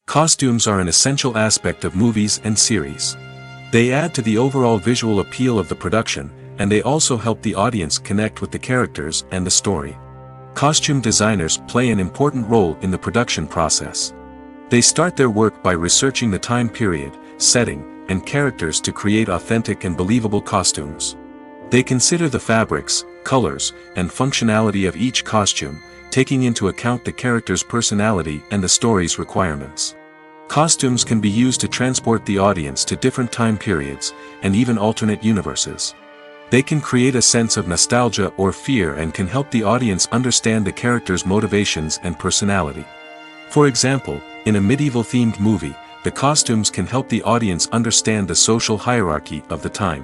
Costumes are an essential aspect of movies and series. They add to the overall visual appeal of the production, and they also help the audience connect with the characters and the story. Costume designers play an important role in the production process. They start their work by researching the time period, setting, and characters to create authentic and believable costumes. They consider the fabrics, colors, and functionality of each costume, taking into account the character's personality and the story's requirements. Costumes can be used to transport the audience to different time periods, and even alternate universes. They can create a sense of nostalgia or fear and can help the audience understand the character's motivations and personality. For example, in a medieval-themed movie, the costumes can help the audience understand the social hierarchy of the time.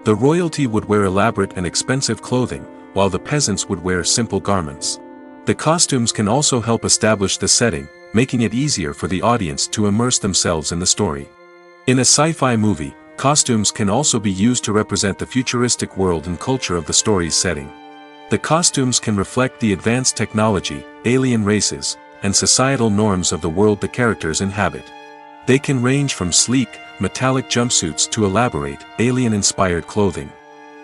The royalty would wear elaborate and expensive clothing, while the peasants would wear simple garments. The costumes can also help establish the setting, making it easier for the audience to immerse themselves in the story. In a sci-fi movie, costumes can also be used to represent the futuristic world and culture of the story's setting. The costumes can reflect the advanced technology, alien races, and societal norms of the world the characters inhabit. They can range from sleek, metallic jumpsuits to elaborate, alien-inspired clothing.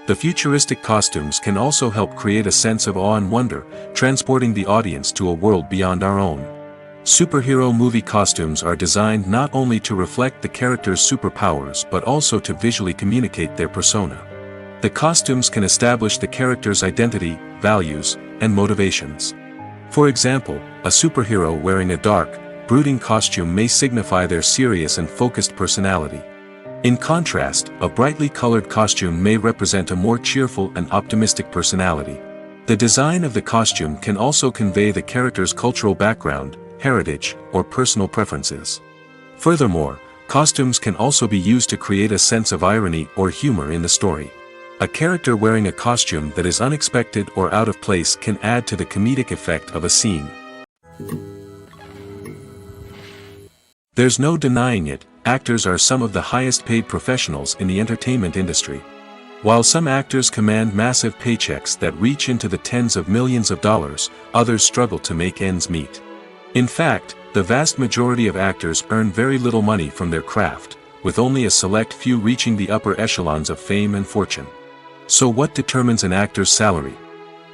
The futuristic costumes can also help create a sense of awe and wonder, transporting the audience to a world beyond our own. Superhero movie costumes are designed not only to reflect the character's superpowers but also to visually communicate their persona. The costumes can establish the character's identity, values, and motivations. For example, a superhero wearing a dark, brooding costume may signify their serious and focused personality. In contrast, a brightly colored costume may represent a more cheerful and optimistic personality. The design of the costume can also convey the character's cultural background, heritage, or personal preferences. Furthermore, costumes can also be used to create a sense of irony or humor in the story. A character wearing a costume that is unexpected or out of place can add to the comedic effect of a scene. There's no denying it, actors are some of the highest paid professionals in the entertainment industry. While some actors command massive paychecks that reach into the tens of millions of dollars, others struggle to make ends meet. In fact, the vast majority of actors earn very little money from their craft, with only a select few reaching the upper echelons of fame and fortune. So what determines an actor's salary?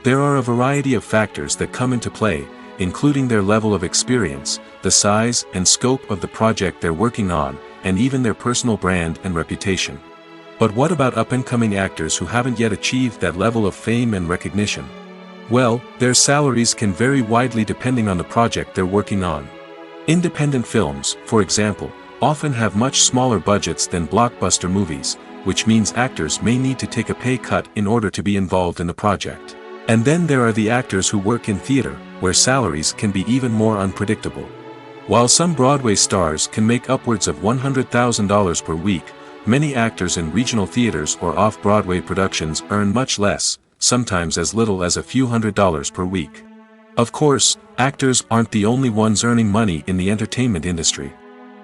There are a variety of factors that come into play, including their level of experience, the size and scope of the project they're working on, and even their personal brand and reputation. But what about up-and-coming actors who haven't yet achieved that level of fame and recognition? Well, their salaries can vary widely depending on the project they're working on. Independent films, for example, often have much smaller budgets than blockbuster movies, which means actors may need to take a pay cut in order to be involved in the project. And then there are the actors who work in theater, where salaries can be even more unpredictable. While some Broadway stars can make upwards of $100,000 per week, many actors in regional theaters or off-Broadway productions earn much less, sometimes as little as a few $100s per week. Of course, actors aren't the only ones earning money in the entertainment industry.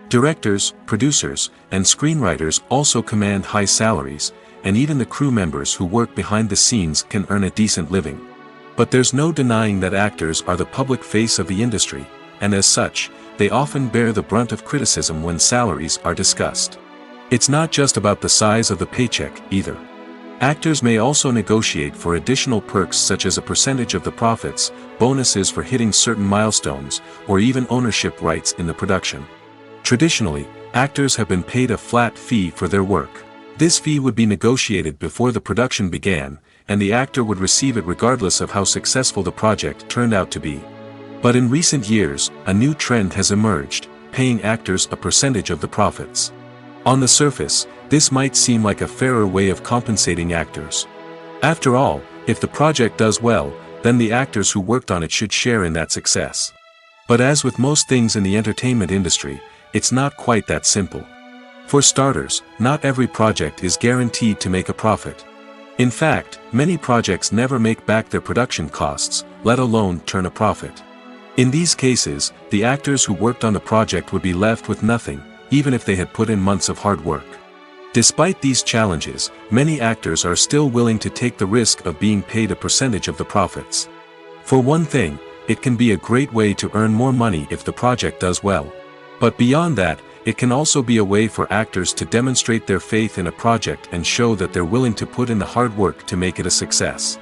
Directors, producers, and screenwriters also command high salaries, and even the crew members who work behind the scenes can earn a decent living. But there's no denying that actors are the public face of the industry, and as such, they often bear the brunt of criticism when salaries are discussed. It's not just about the size of the paycheck, either. Actors may also negotiate for additional perks such as a percentage of the profits, bonuses for hitting certain milestones, or even ownership rights in the production. Traditionally, actors have been paid a flat fee for their work. This fee would be negotiated before the production began, and the actor would receive it regardless of how successful the project turned out to be. But in recent years, a new trend has emerged, paying actors a percentage of the profits. On the surface, this might seem like a fairer way of compensating actors. After all, if the project does well, then the actors who worked on it should share in that success. But as with most things in the entertainment industry, it's not quite that simple. For starters, not every project is guaranteed to make a profit. In fact, many projects never make back their production costs, let alone turn a profit. In these cases, the actors who worked on the project would be left with nothing, even if they had put in months of hard work. Despite these challenges, many actors are still willing to take the risk of being paid a percentage of the profits. For one thing, it can be a great way to earn more money if the project does well. But beyond that, it can also be a way for actors to demonstrate their faith in a project and show that they're willing to put in the hard work to make it a success.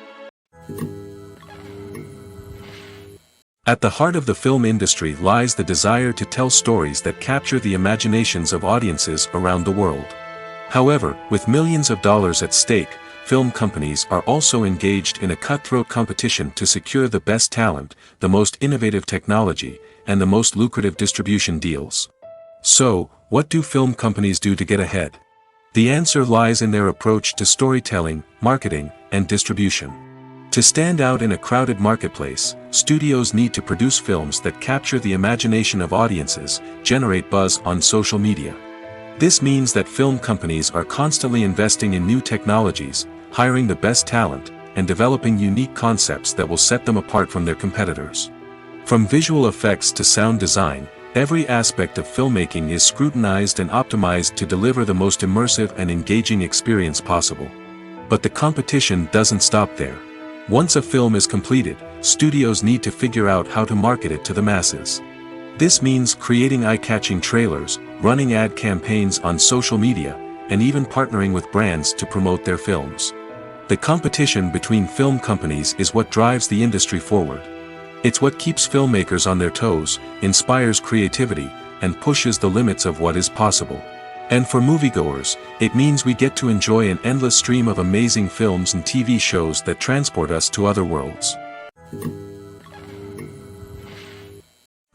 At the heart of the film industry lies the desire to tell stories that capture the imaginations of audiences around the world. However, with millions of dollars at stake, film companies are also engaged in a cutthroat competition to secure the best talent, the most innovative technology, and the most lucrative distribution deals. So, what do film companies do to get ahead? The answer lies in their approach to storytelling, marketing, and distribution. To stand out in a crowded marketplace, studios need to produce films that capture the imagination of audiences, generate buzz on social media. This means that film companies are constantly investing in new technologies, hiring the best talent, and developing unique concepts that will set them apart from their competitors. From visual effects to sound design, every aspect of filmmaking is scrutinized and optimized to deliver the most immersive and engaging experience possible. But the competition doesn't stop there. Once a film is completed, studios need to figure out how to market it to the masses. This means creating eye-catching trailers, running ad campaigns on social media, and even partnering with brands to promote their films. The competition between film companies is what drives the industry forward. It's what keeps filmmakers on their toes, inspires creativity, and pushes the limits of what is possible. And for moviegoers, it means we get to enjoy an endless stream of amazing films and TV shows that transport us to other worlds.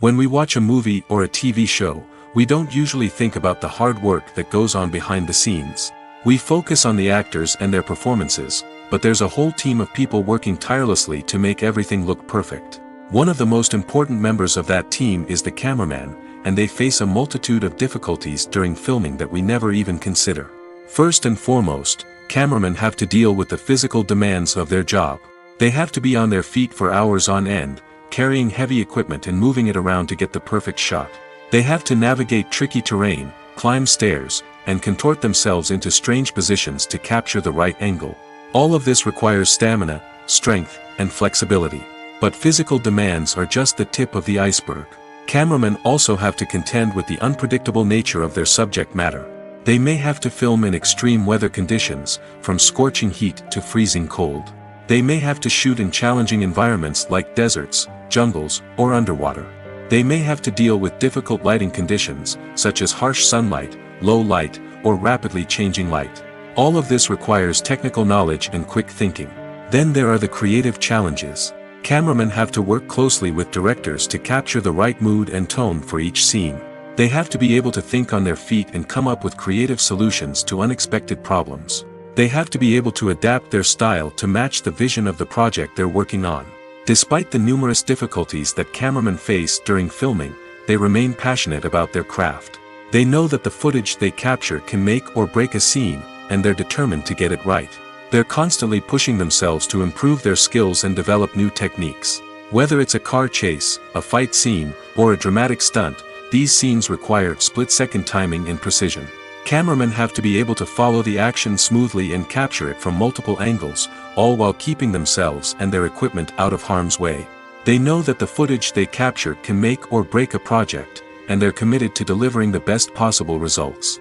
When we watch a movie or a TV show, we don't usually think about the hard work that goes on behind the scenes. We focus on the actors and their performances, but there's a whole team of people working tirelessly to make everything look perfect. One of the most important members of that team is the cameraman, and they face a multitude of difficulties during filming that we never even consider. First and foremost, cameramen have to deal with the physical demands of their job. They have to be on their feet for hours on end, carrying heavy equipment and moving it around to get the perfect shot. They have to navigate tricky terrain, climb stairs, and contort themselves into strange positions to capture the right angle. All of this requires stamina, strength, and flexibility. But physical demands are just the tip of the iceberg. Cameramen also have to contend with the unpredictable nature of their subject matter. They may have to film in extreme weather conditions, from scorching heat to freezing cold. They may have to shoot in challenging environments like deserts, jungles, or underwater. They may have to deal with difficult lighting conditions, such as harsh sunlight, low light, or rapidly changing light. All of this requires technical knowledge and quick thinking. Then there are the creative challenges. Cameramen have to work closely with directors to capture the right mood and tone for each scene. They have to be able to think on their feet and come up with creative solutions to unexpected problems. They have to be able to adapt their style to match the vision of the project they're working on. Despite the numerous difficulties that cameramen face during filming, they remain passionate about their craft. They know that the footage they capture can make or break a scene, and they're determined to get it right. They're constantly pushing themselves to improve their skills and develop new techniques. Whether it's a car chase, a fight scene, or a dramatic stunt, these scenes require split-second timing and precision. Cameramen have to be able to follow the action smoothly and capture it from multiple angles, all while keeping themselves and their equipment out of harm's way. They know that the footage they capture can make or break a project, and they're committed to delivering the best possible results.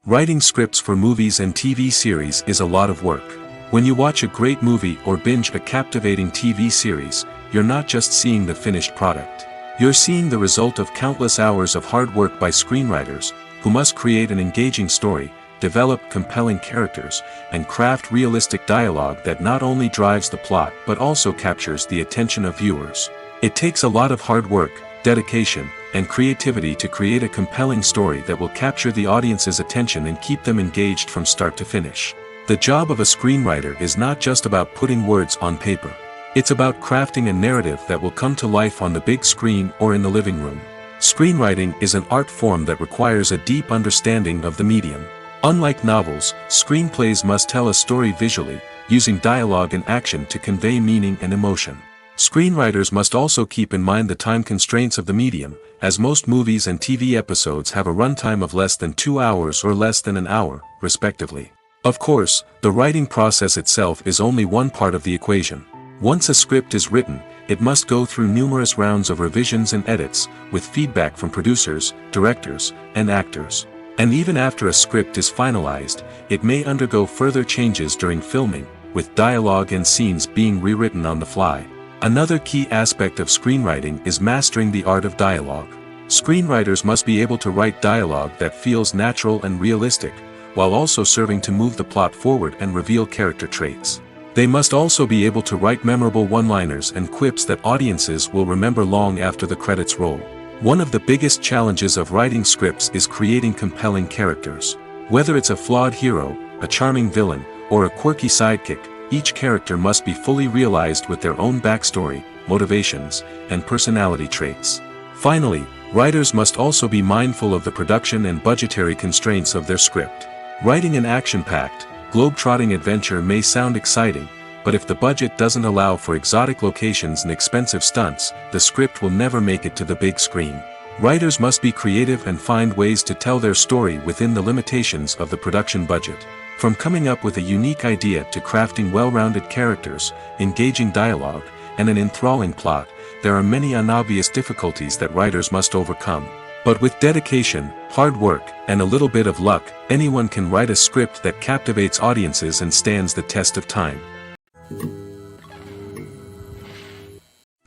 Writing scripts for movies and TV series is a lot of work. When you watch a great movie or binge a captivating TV series, you're not just seeing the finished product. You're seeing the result of countless hours of hard work by screenwriters, who must create an engaging story, develop compelling characters, and craft realistic dialogue that not only drives the plot but also captures the attention of viewers. It takes a lot of hard work, dedication, and creativity to create a compelling story that will capture the audience's attention and keep them engaged from start to finish. The job of a screenwriter is not just about putting words on paper. It's about crafting a narrative that will come to life on the big screen or in the living room. Screenwriting is an art form that requires a deep understanding of the medium. Unlike novels, screenplays must tell a story visually, using dialogue and action to convey meaning and emotion. Screenwriters must also keep in mind the time constraints of the medium, as most movies and TV episodes have a runtime of less than 2 hours or less than an hour, respectively. Of course, the writing process itself is only one part of the equation. Once a script is written, it must go through numerous rounds of revisions and edits, with feedback from producers, directors, and actors. And even after a script is finalized, it may undergo further changes during filming, with dialogue and scenes being rewritten on the fly. Another key aspect of screenwriting is mastering the art of dialogue. Screenwriters must be able to write dialogue that feels natural and realistic, while also serving to move the plot forward and reveal character traits. They must also be able to write memorable one-liners and quips that audiences will remember long after the credits roll. One of the biggest challenges of writing scripts is creating compelling characters. Whether it's a flawed hero, a charming villain, or a quirky sidekick, each character must be fully realized with their own backstory, motivations, and personality traits. Finally, writers must also be mindful of the production and budgetary constraints of their script. Writing an action-packed, globe-trotting adventure may sound exciting, but if the budget doesn't allow for exotic locations and expensive stunts, the script will never make it to the big screen. Writers must be creative and find ways to tell their story within the limitations of the production budget. From coming up with a unique idea to crafting well-rounded characters, engaging dialogue, and an enthralling plot, there are many unobvious difficulties that writers must overcome. But with dedication, hard work, and a little bit of luck, anyone can write a script that captivates audiences and stands the test of time.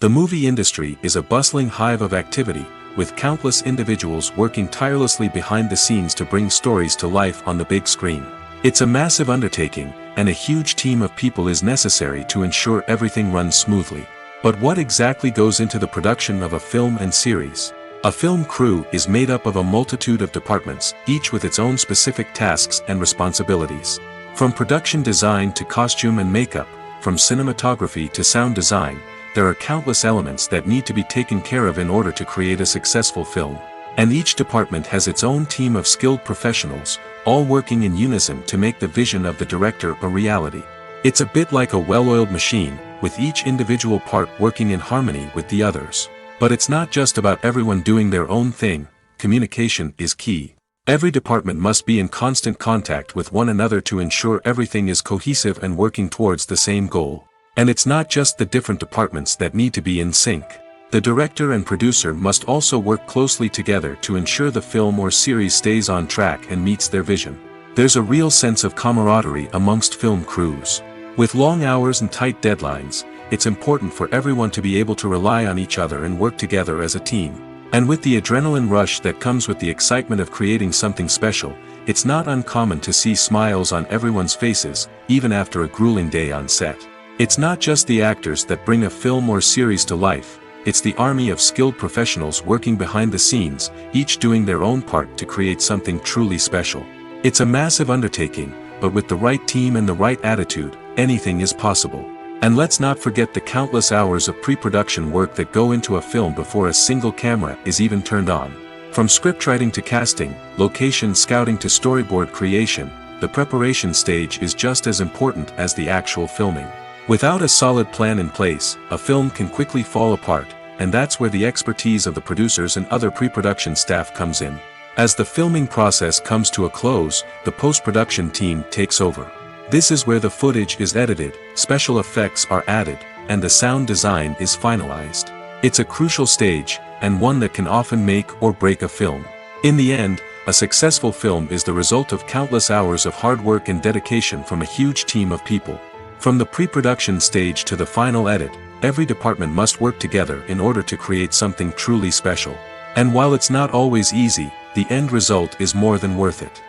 The movie industry is a bustling hive of activity, with countless individuals working tirelessly behind the scenes to bring stories to life on the big screen. It's a massive undertaking, and a huge team of people is necessary to ensure everything runs smoothly. But what exactly goes into the production of a film and series? A film crew is made up of a multitude of departments, each with its own specific tasks and responsibilities. From production design to costume and makeup, from cinematography to sound design, there are countless elements that need to be taken care of in order to create a successful film. And each department has its own team of skilled professionals, all working in unison to make the vision of the director a reality. It's a bit like a well-oiled machine, with each individual part working in harmony with the others. But it's not just about everyone doing their own thing. Communication is key. Every department must be in constant contact with one another to ensure everything is cohesive and working towards the same goal. And it's not just the different departments that need to be in sync. The director and producer must also work closely together to ensure the film or series stays on track and meets their vision. There's a real sense of camaraderie amongst film crews. With long hours and tight deadlines, it's important for everyone to be able to rely on each other and work together as a team. And with the adrenaline rush that comes with the excitement of creating something special, it's not uncommon to see smiles on everyone's faces, even after a grueling day on set. It's not just the actors that bring a film or series to life, it's the army of skilled professionals working behind the scenes, each doing their own part to create something truly special. It's a massive undertaking, but with the right team and the right attitude, anything is possible. And let's not forget the countless hours of pre-production work that go into a film before a single camera is even turned on. From scriptwriting to casting, location scouting to storyboard creation, the preparation stage is just as important as the actual filming. Without a solid plan in place, a film can quickly fall apart, and that's where the expertise of the producers and other pre-production staff comes in. As the filming process comes to a close, the post-production team takes over. This is where the footage is edited, special effects are added, and the sound design is finalized. It's a crucial stage, and one that can often make or break a film. In the end, a successful film is the result of countless hours of hard work and dedication from a huge team of people. From the pre-production stage to the final edit, every department must work together in order to create something truly special. And while it's not always easy, the end result is more than worth it.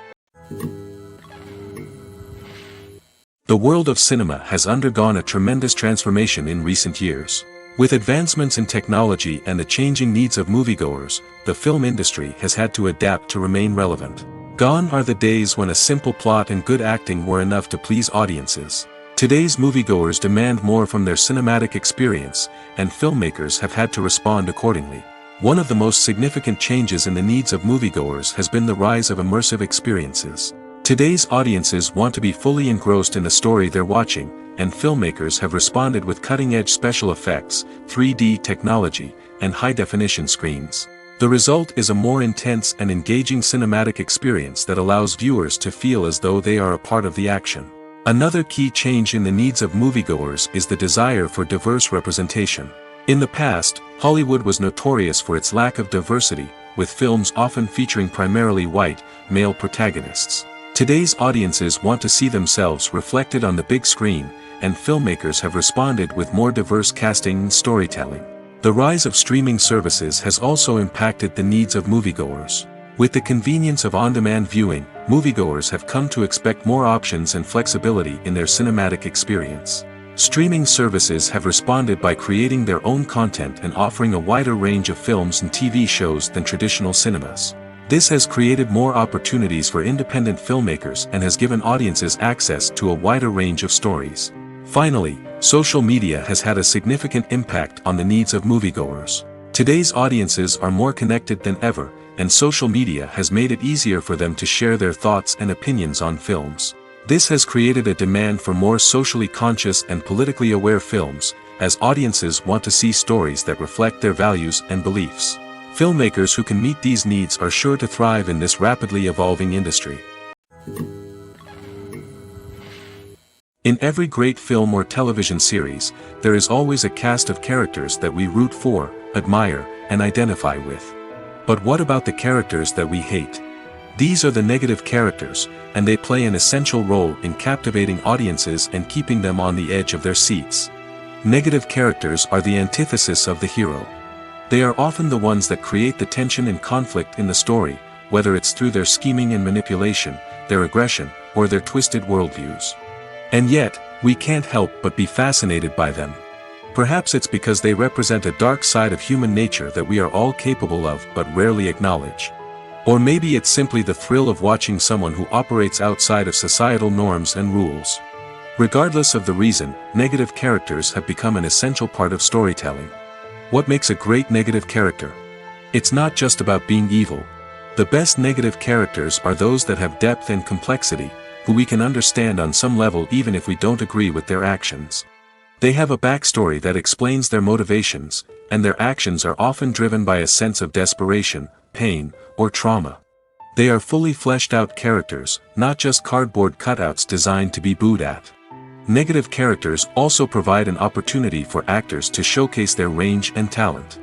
The world of cinema has undergone a tremendous transformation in recent years. With advancements in technology and the changing needs of moviegoers, the film industry has had to adapt to remain relevant. Gone are the days when a simple plot and good acting were enough to please audiences. Today's moviegoers demand more from their cinematic experience, and filmmakers have had to respond accordingly. One of the most significant changes in the needs of moviegoers has been the rise of immersive experiences. Today's audiences want to be fully engrossed in the story they're watching, and filmmakers have responded with cutting-edge special effects, 3D technology, and high-definition screens. The result is a more intense and engaging cinematic experience that allows viewers to feel as though they are a part of the action. Another key change in the needs of moviegoers is the desire for diverse representation. In the past, Hollywood was notorious for its lack of diversity, with films often featuring primarily white, male protagonists. Today's audiences want to see themselves reflected on the big screen, and filmmakers have responded with more diverse casting and storytelling. The rise of streaming services has also impacted the needs of moviegoers. With the convenience of on-demand viewing, moviegoers have come to expect more options and flexibility in their cinematic experience. Streaming services have responded by creating their own content and offering a wider range of films and TV shows than traditional cinemas. This has created more opportunities for independent filmmakers and has given audiences access to a wider range of stories. Finally, social media has had a significant impact on the needs of moviegoers. Today's audiences are more connected than ever, and social media has made it easier for them to share their thoughts and opinions on films. This has created a demand for more socially conscious and politically aware films, as audiences want to see stories that reflect their values and beliefs. Filmmakers who can meet these needs are sure to thrive in this rapidly evolving industry. In every great film or television series, there is always a cast of characters that we root for, admire, and identify with. But what about the characters that we hate? These are the negative characters, and they play an essential role in captivating audiences and keeping them on the edge of their seats. Negative characters are the antithesis of the hero. They are often the ones that create the tension and conflict in the story, whether it's through their scheming and manipulation, their aggression, or their twisted worldviews. And yet, we can't help but be fascinated by them. Perhaps it's because they represent a dark side of human nature that we are all capable of but rarely acknowledge. Or maybe it's simply the thrill of watching someone who operates outside of societal norms and rules. Regardless of the reason, negative characters have become an essential part of storytelling. What makes a great negative character? It's not just about being evil. The best negative characters are those that have depth and complexity, who we can understand on some level even if we don't agree with their actions. They have a backstory that explains their motivations, and their actions are often driven by a sense of desperation, pain, or trauma. They are fully fleshed out characters, not just cardboard cutouts designed to be booed at. Negative characters also provide an opportunity for actors to showcase their range and talent.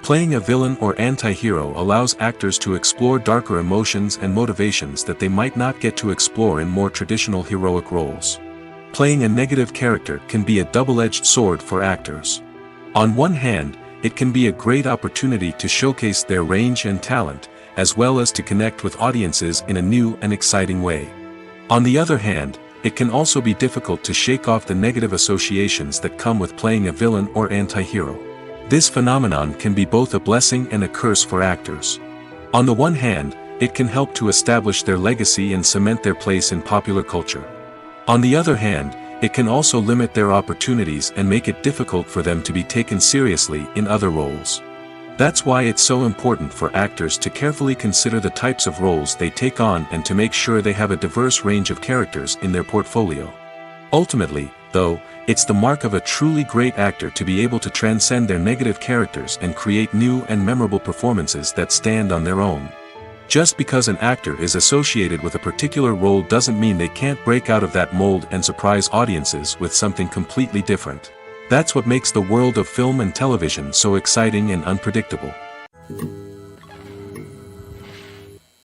Playing a villain or anti-hero allows actors to explore darker emotions and motivations that they might not get to explore in more traditional heroic roles. Playing a negative character can be a double-edged sword for actors. On one hand, it can be a great opportunity to showcase their range and talent, as well as to connect with audiences in a new and exciting way. On the other hand, it can also be difficult to shake off the negative associations that come with playing a villain or anti-hero. This phenomenon can be both a blessing and a curse for actors. On the one hand, it can help to establish their legacy and cement their place in popular culture. On the other hand, it can also limit their opportunities and make it difficult for them to be taken seriously in other roles. That's why it's so important for actors to carefully consider the types of roles they take on and to make sure they have a diverse range of characters in their portfolio. Ultimately, though, it's the mark of a truly great actor to be able to transcend their negative characters and create new and memorable performances that stand on their own. Just because an actor is associated with a particular role doesn't mean they can't break out of that mold and surprise audiences with something completely different. That's what makes the world of film and television so exciting and unpredictable.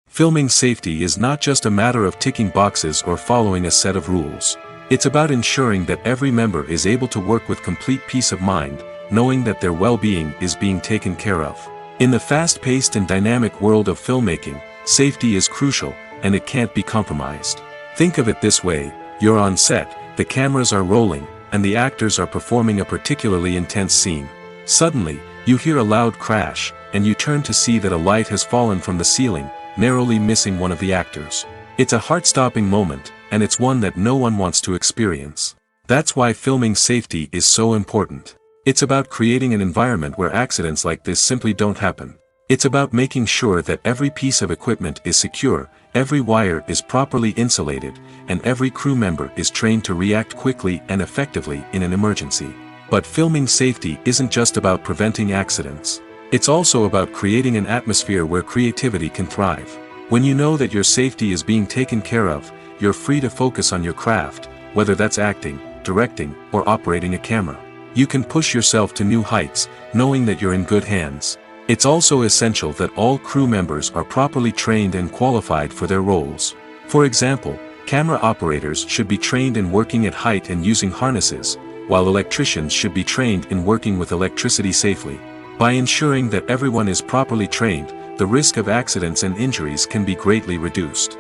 Filming safety is not just a matter of ticking boxes or following a set of rules. It's about ensuring that every member is able to work with complete peace of mind, knowing that their well-being is being taken care of. In the fast-paced and dynamic world of filmmaking, safety is crucial, and it can't be compromised. Think of it this way: you're on set, the cameras are rolling, and the actors are performing a particularly intense scene. Suddenly, you hear a loud crash, and you turn to see that a light has fallen from the ceiling, narrowly missing one of the actors. It's a heart-stopping moment, and it's one that no one wants to experience. That's why filming safety is so important. It's about creating an environment where accidents like this simply don't happen. It's about making sure that every piece of equipment is secure, every wire is properly insulated, and every crew member is trained to react quickly and effectively in an emergency. But filming safety isn't just about preventing accidents. It's also about creating an atmosphere where creativity can thrive. When you know that your safety is being taken care of, you're free to focus on your craft, whether that's acting, directing, or operating a camera. You can push yourself to new heights, knowing that you're in good hands. It's also essential that all crew members are properly trained and qualified for their roles. For example, camera operators should be trained in working at height and using harnesses, while electricians should be trained in working with electricity safely. By ensuring that everyone is properly trained, the risk of accidents and injuries can be greatly reduced.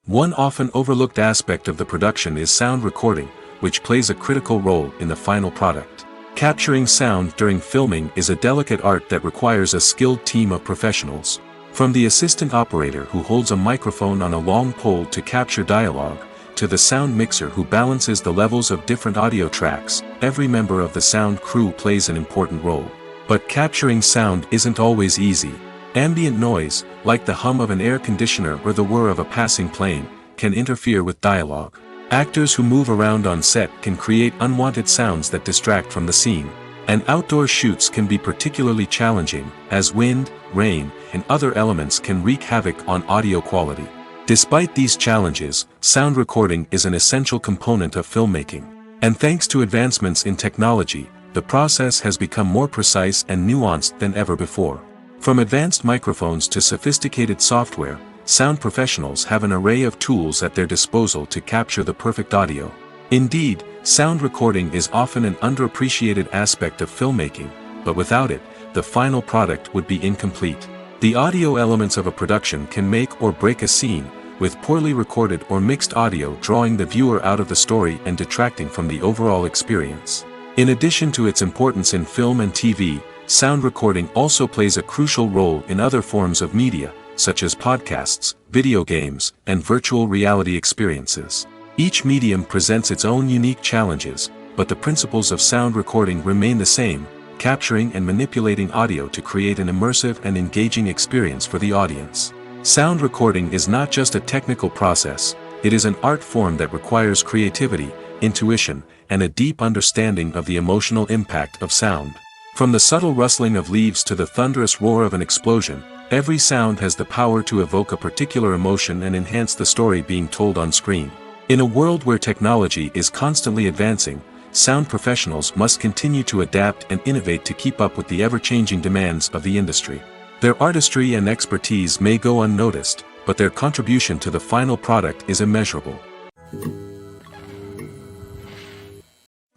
One often overlooked aspect of the production is sound recording, which plays a critical role in the final product. Capturing sound during filming is a delicate art that requires a skilled team of professionals. From the assistant operator who holds a microphone on a long pole to capture dialogue, to the sound mixer who balances the levels of different audio tracks, every member of the sound crew plays an important role. But capturing sound isn't always easy. Ambient noise, like the hum of an air conditioner or the whir of a passing plane, can interfere with dialogue. Actors who move around on set can create unwanted sounds that distract from the scene. And outdoor shoots can be particularly challenging, as wind, rain, and other elements can wreak havoc on audio quality. Despite these challenges, sound recording is an essential component of filmmaking. And thanks to advancements in technology, the process has become more precise and nuanced than ever before. From advanced microphones to sophisticated software, sound professionals have an array of tools at their disposal to capture the perfect audio. Indeed, sound recording is often an underappreciated aspect of filmmaking, but without it, the final product would be incomplete. The audio elements of a production can make or break a scene, with poorly recorded or mixed audio drawing the viewer out of the story and detracting from the overall experience. In addition to its importance in film and TV, sound recording also plays a crucial role in other forms of media, such as podcasts, video games, and virtual reality experiences. Each medium presents its own unique challenges, but the principles of sound recording remain the same, capturing and manipulating audio to create an immersive and engaging experience for the audience. Sound recording is not just a technical process, it is an art form that requires creativity, intuition, and a deep understanding of the emotional impact of sound. From the subtle rustling of leaves to the thunderous roar of an explosion, every sound has the power to evoke a particular emotion and enhance the story being told on screen. In a world where technology is constantly advancing, sound professionals must continue to adapt and innovate to keep up with the ever-changing demands of the industry. Their artistry and expertise may go unnoticed, but their contribution to the final product is immeasurable.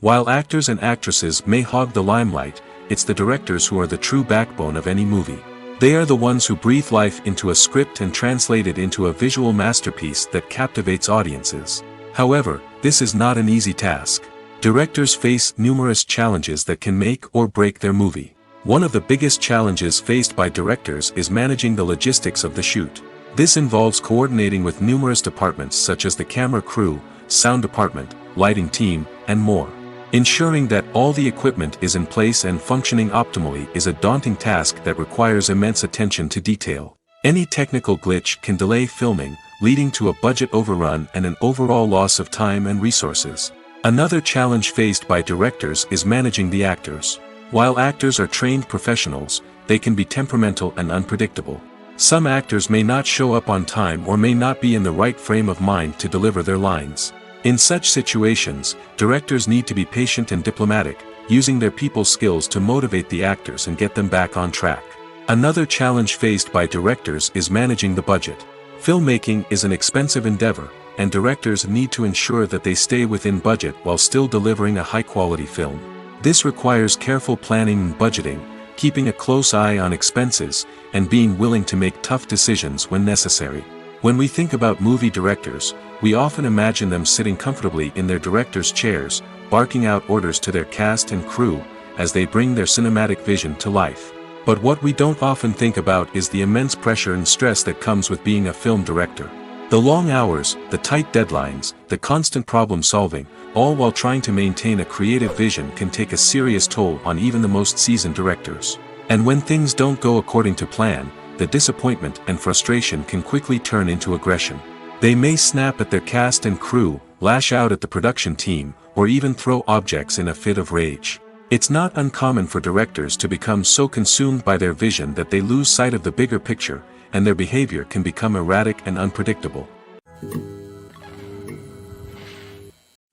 While actors and actresses may hog the limelight, it's the directors who are the true backbone of any movie. They are the ones who breathe life into a script and translate it into a visual masterpiece that captivates audiences. However, this is not an easy task. Directors face numerous challenges that can make or break their movie. One of the biggest challenges faced by directors is managing the logistics of the shoot. This involves coordinating with numerous departments such as the camera crew, sound department, lighting team, and more. Ensuring that all the equipment is in place and functioning optimally is a daunting task that requires immense attention to detail. Any technical glitch can delay filming, leading to a budget overrun and an overall loss of time and resources. Another challenge faced by directors is managing the actors. While actors are trained professionals, they can be temperamental and unpredictable. Some actors may not show up on time or may not be in the right frame of mind to deliver their lines. In such situations, directors need to be patient and diplomatic, using their people skills to motivate the actors and get them back on track. Another challenge faced by directors is managing the budget. Filmmaking is an expensive endeavor, and directors need to ensure that they stay within budget while still delivering a high-quality film. This requires careful planning and budgeting, keeping a close eye on expenses, and being willing to make tough decisions when necessary. When we think about movie directors, we often imagine them sitting comfortably in their director's chairs, barking out orders to their cast and crew, as they bring their cinematic vision to life. But what we don't often think about is the immense pressure and stress that comes with being a film director. The long hours, the tight deadlines, the constant problem solving, all while trying to maintain a creative vision can take a serious toll on even the most seasoned directors. And when things don't go according to plan, the disappointment and frustration can quickly turn into aggression. They may snap at their cast and crew, lash out at the production team, or even throw objects in a fit of rage. It's not uncommon for directors to become so consumed by their vision that they lose sight of the bigger picture, and their behavior can become erratic and unpredictable.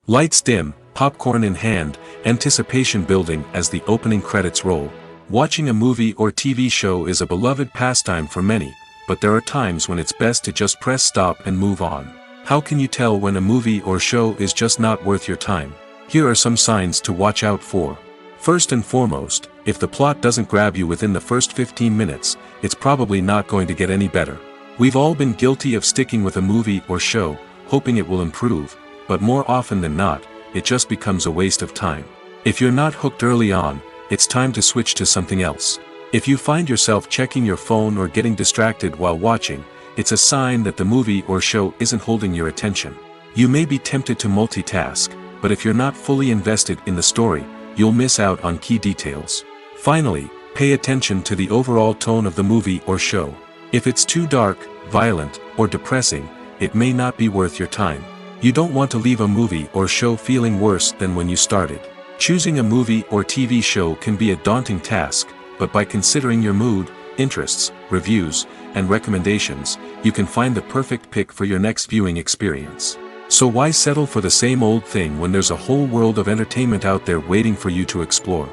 Lights dim, popcorn in hand, anticipation building as the opening credits roll. Watching a movie or TV show is a beloved pastime for many, but there are times when it's best to just press stop and move on. How can you tell when a movie or show is just not worth your time? Here are some signs to watch out for. First and foremost, if the plot doesn't grab you within the first 15 minutes, it's probably not going to get any better. We've all been guilty of sticking with a movie or show, hoping it will improve, but more often than not, it just becomes a waste of time. If you're not hooked early on, it's time to switch to something else. If you find yourself checking your phone or getting distracted while watching, it's a sign that the movie or show isn't holding your attention. You may be tempted to multitask, but if you're not fully invested in the story, you'll miss out on key details. Finally, pay attention to the overall tone of the movie or show. If it's too dark, violent, or depressing, it may not be worth your time. You don't want to leave a movie or show feeling worse than when you started. Choosing a movie or TV show can be a daunting task, but by considering your mood, interests, reviews, and recommendations, you can find the perfect pick for your next viewing experience. So why settle for the same old thing when there's a whole world of entertainment out there waiting for you to explore?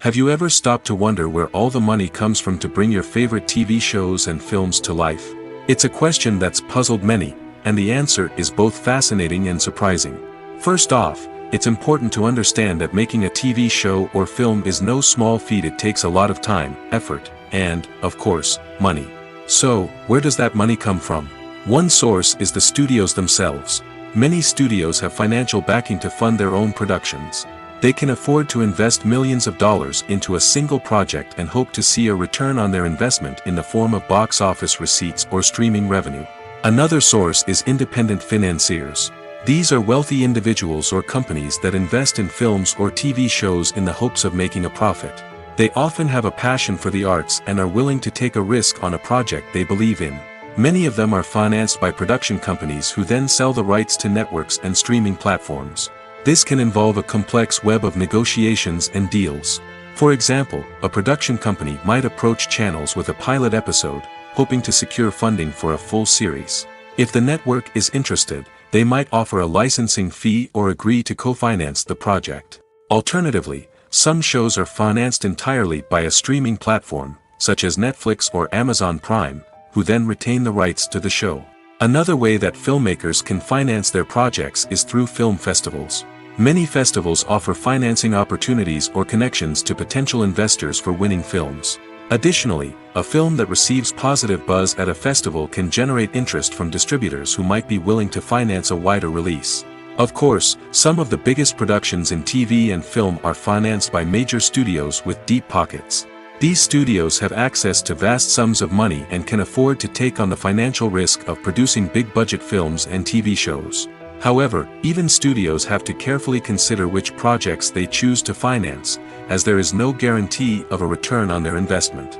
Have you ever stopped to wonder where all the money comes from to bring your favorite TV shows and films to life? It's a question that's puzzled many, and the answer is both fascinating and surprising. First off, it's important to understand that making a TV show or film is no small feat. It takes a lot of time, effort, and, of course, money. So, where does that money come from? One source is the studios themselves. Many studios have financial backing to fund their own productions. They can afford to invest millions of dollars into a single project and hope to see a return on their investment in the form of box office receipts or streaming revenue. Another source is independent financiers. These are wealthy individuals or companies that invest in films or TV shows in the hopes of making a profit. They often have a passion for the arts and are willing to take a risk on a project they believe in. Many of them are financed by production companies who then sell the rights to networks and streaming platforms. This can involve a complex web of negotiations and deals. For example, a production company might approach channels with a pilot episode, hoping to secure funding for a full series. If the network is interested, they might offer a licensing fee or agree to co-finance the project. Alternatively, some shows are financed entirely by a streaming platform, such as Netflix or Amazon Prime, who then retain the rights to the show. Another way that filmmakers can finance their projects is through film festivals. Many festivals offer financing opportunities or connections to potential investors for winning films. Additionally, a film that receives positive buzz at a festival can generate interest from distributors who might be willing to finance a wider release. Of course, some of the biggest productions in TV and film are financed by major studios with deep pockets. These studios have access to vast sums of money and can afford to take on the financial risk of producing big-budget films and TV shows. However, even studios have to carefully consider which projects they choose to finance, as there is no guarantee of a return on their investment.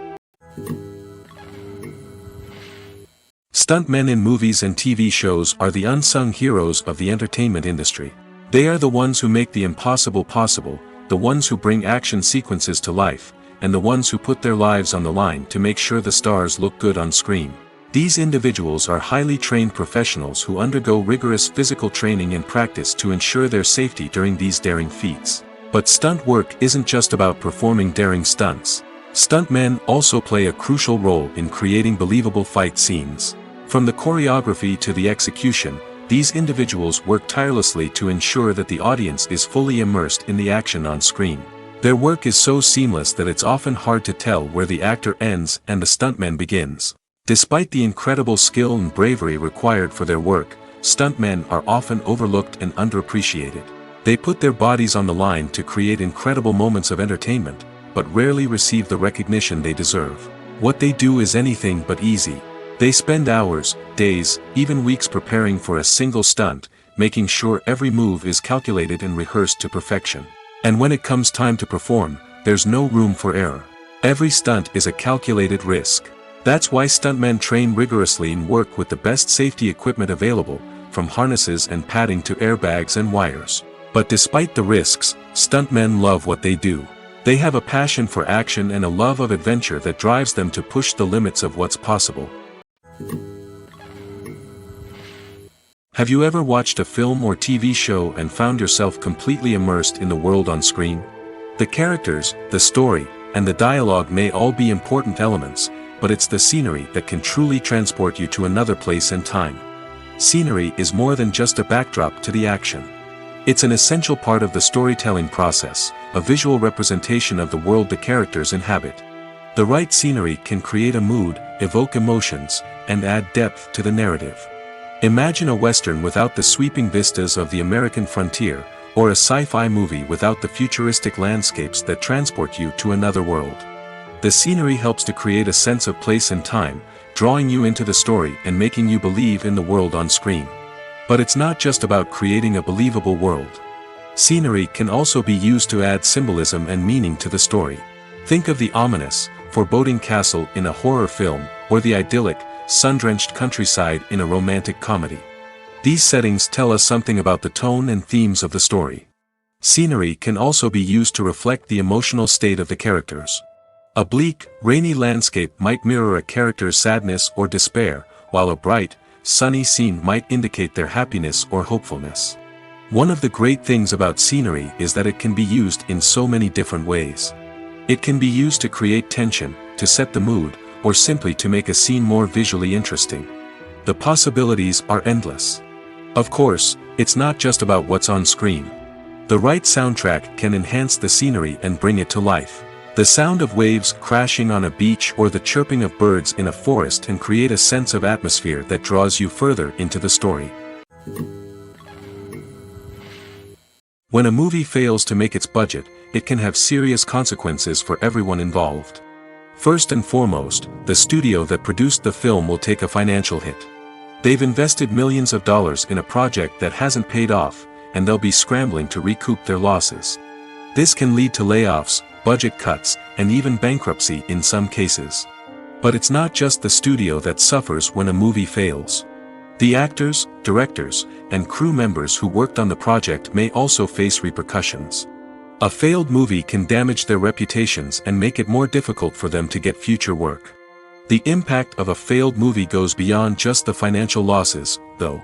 Stuntmen in movies and TV shows are the unsung heroes of the entertainment industry. They are the ones who make the impossible possible, the ones who bring action sequences to life, and the ones who put their lives on the line to make sure the stars look good on screen. These individuals are highly trained professionals who undergo rigorous physical training and practice to ensure their safety during these daring feats. But stunt work isn't just about performing daring stunts. Stuntmen also play a crucial role in creating believable fight scenes. From the choreography to the execution, these individuals work tirelessly to ensure that the audience is fully immersed in the action on screen. Their work is so seamless that it's often hard to tell where the actor ends and the stuntman begins. Despite the incredible skill and bravery required for their work, stuntmen are often overlooked and underappreciated. They put their bodies on the line to create incredible moments of entertainment, but rarely receive the recognition they deserve. What they do is anything but easy. They spend hours, days, even weeks preparing for a single stunt, making sure every move is calculated and rehearsed to perfection. And when it comes time to perform, there's no room for error. Every stunt is a calculated risk. That's why stuntmen train rigorously and work with the best safety equipment available, from harnesses and padding to airbags and wires. But despite the risks, stuntmen love what they do. They have a passion for action and a love of adventure that drives them to push the limits of what's possible. Have you ever watched a film or TV show and found yourself completely immersed in the world on screen? The characters, the story, and the dialogue may all be important elements, but it's the scenery that can truly transport you to another place and time. Scenery is more than just a backdrop to the action. It's an essential part of the storytelling process, a visual representation of the world the characters inhabit. The right scenery can create a mood, evoke emotions, and add depth to the narrative. Imagine a Western without the sweeping vistas of the American frontier, or a sci-fi movie without the futuristic landscapes that transport you to another world. The scenery helps to create a sense of place and time, drawing you into the story and making you believe in the world on screen. But it's not just about creating a believable world. Scenery can also be used to add symbolism and meaning to the story. Think of the ominous, foreboding castle in a horror film, or the idyllic, sun-drenched countryside in a romantic comedy. These settings tell us something about the tone and themes of the story. Scenery can also be used to reflect the emotional state of the characters. A bleak, rainy landscape might mirror a character's sadness or despair, while a bright, sunny scene might indicate their happiness or hopefulness. One of the great things about scenery is that it can be used in so many different ways. It can be used to create tension, to set the mood, or simply to make a scene more visually interesting. The possibilities are endless. Of course, it's not just about what's on screen. The right soundtrack can enhance the scenery and bring it to life. The sound of waves crashing on a beach or the chirping of birds in a forest can create a sense of atmosphere that draws you further into the story. When a movie fails to make its budget, it can have serious consequences for everyone involved. First and foremost, the studio that produced the film will take a financial hit. They've invested millions of dollars in a project that hasn't paid off, and they'll be scrambling to recoup their losses. This can lead to layoffs, budget cuts, and even bankruptcy in some cases. But it's not just the studio that suffers when a movie fails. The actors, directors, and crew members who worked on the project may also face repercussions. A failed movie can damage their reputations and make it more difficult for them to get future work. The impact of a failed movie goes beyond just the financial losses, though.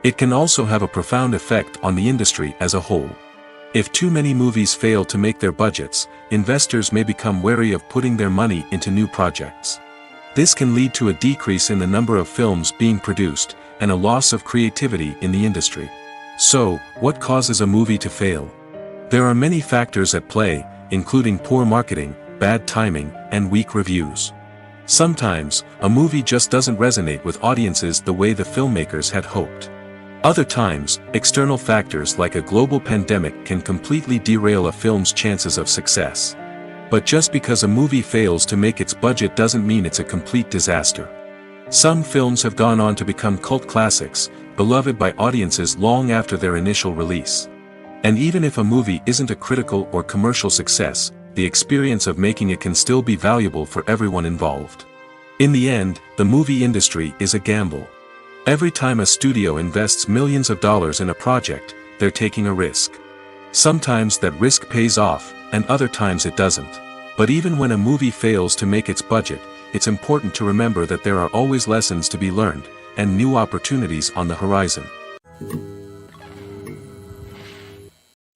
It can also have a profound effect on the industry as a whole. If too many movies fail to make their budgets, investors may become wary of putting their money into new projects. This can lead to a decrease in the number of films being produced, and a loss of creativity in the industry. So, what causes a movie to fail? There are many factors at play, including poor marketing, bad timing, and weak reviews. Sometimes, a movie just doesn't resonate with audiences the way the filmmakers had hoped. Other times, external factors like a global pandemic can completely derail a film's chances of success. But just because a movie fails to make its budget doesn't mean it's a complete disaster. Some films have gone on to become cult classics, beloved by audiences long after their initial release. And even if a movie isn't a critical or commercial success, the experience of making it can still be valuable for everyone involved. In the end, the movie industry is a gamble. Every time a studio invests millions of dollars in a project, they're taking a risk. Sometimes that risk pays off, and other times it doesn't. But even when a movie fails to make its budget, it's important to remember that there are always lessons to be learned, and new opportunities on the horizon.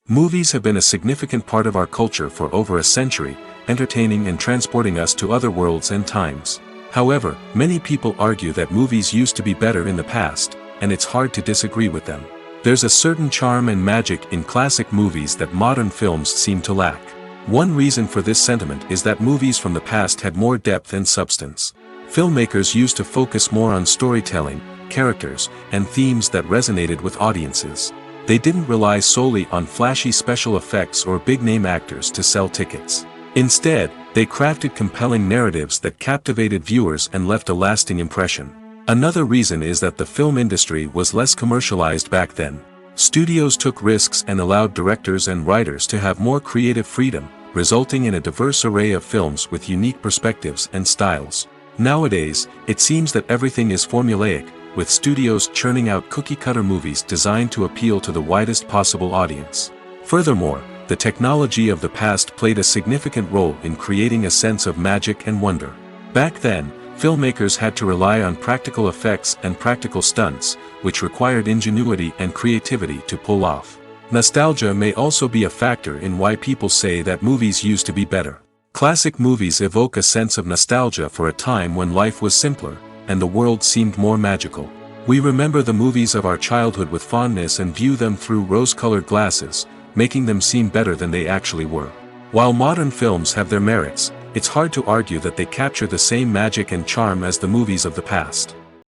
Movies have been a significant part of our culture for over a century, entertaining and transporting us to other worlds and times. However, many people argue that movies used to be better in the past, and it's hard to disagree with them. There's a certain charm and magic in classic movies that modern films seem to lack. One reason for this sentiment is that movies from the past had more depth and substance. Filmmakers used to focus more on storytelling, characters, and themes that resonated with audiences. They didn't rely solely on flashy special effects or big-name actors to sell tickets. Instead, they crafted compelling narratives that captivated viewers and left a lasting impression. Another reason is that the film industry was less commercialized back then. Studios took risks and allowed directors and writers to have more creative freedom, resulting in a diverse array of films with unique perspectives and styles. Nowadays, it seems that everything is formulaic, with studios churning out cookie-cutter movies designed to appeal to the widest possible audience. Furthermore, the technology of the past played a significant role in creating a sense of magic and wonder. Back then, filmmakers had to rely on practical effects and practical stunts, which required ingenuity and creativity to pull off. Nostalgia may also be a factor in why people say that movies used to be better. Classic movies evoke a sense of nostalgia for a time when life was simpler, and the world seemed more magical. We remember the movies of our childhood with fondness and view them through rose-colored glasses, making them seem better than they actually were. While modern films have their merits, it's hard to argue that they capture the same magic and charm as the movies of the past.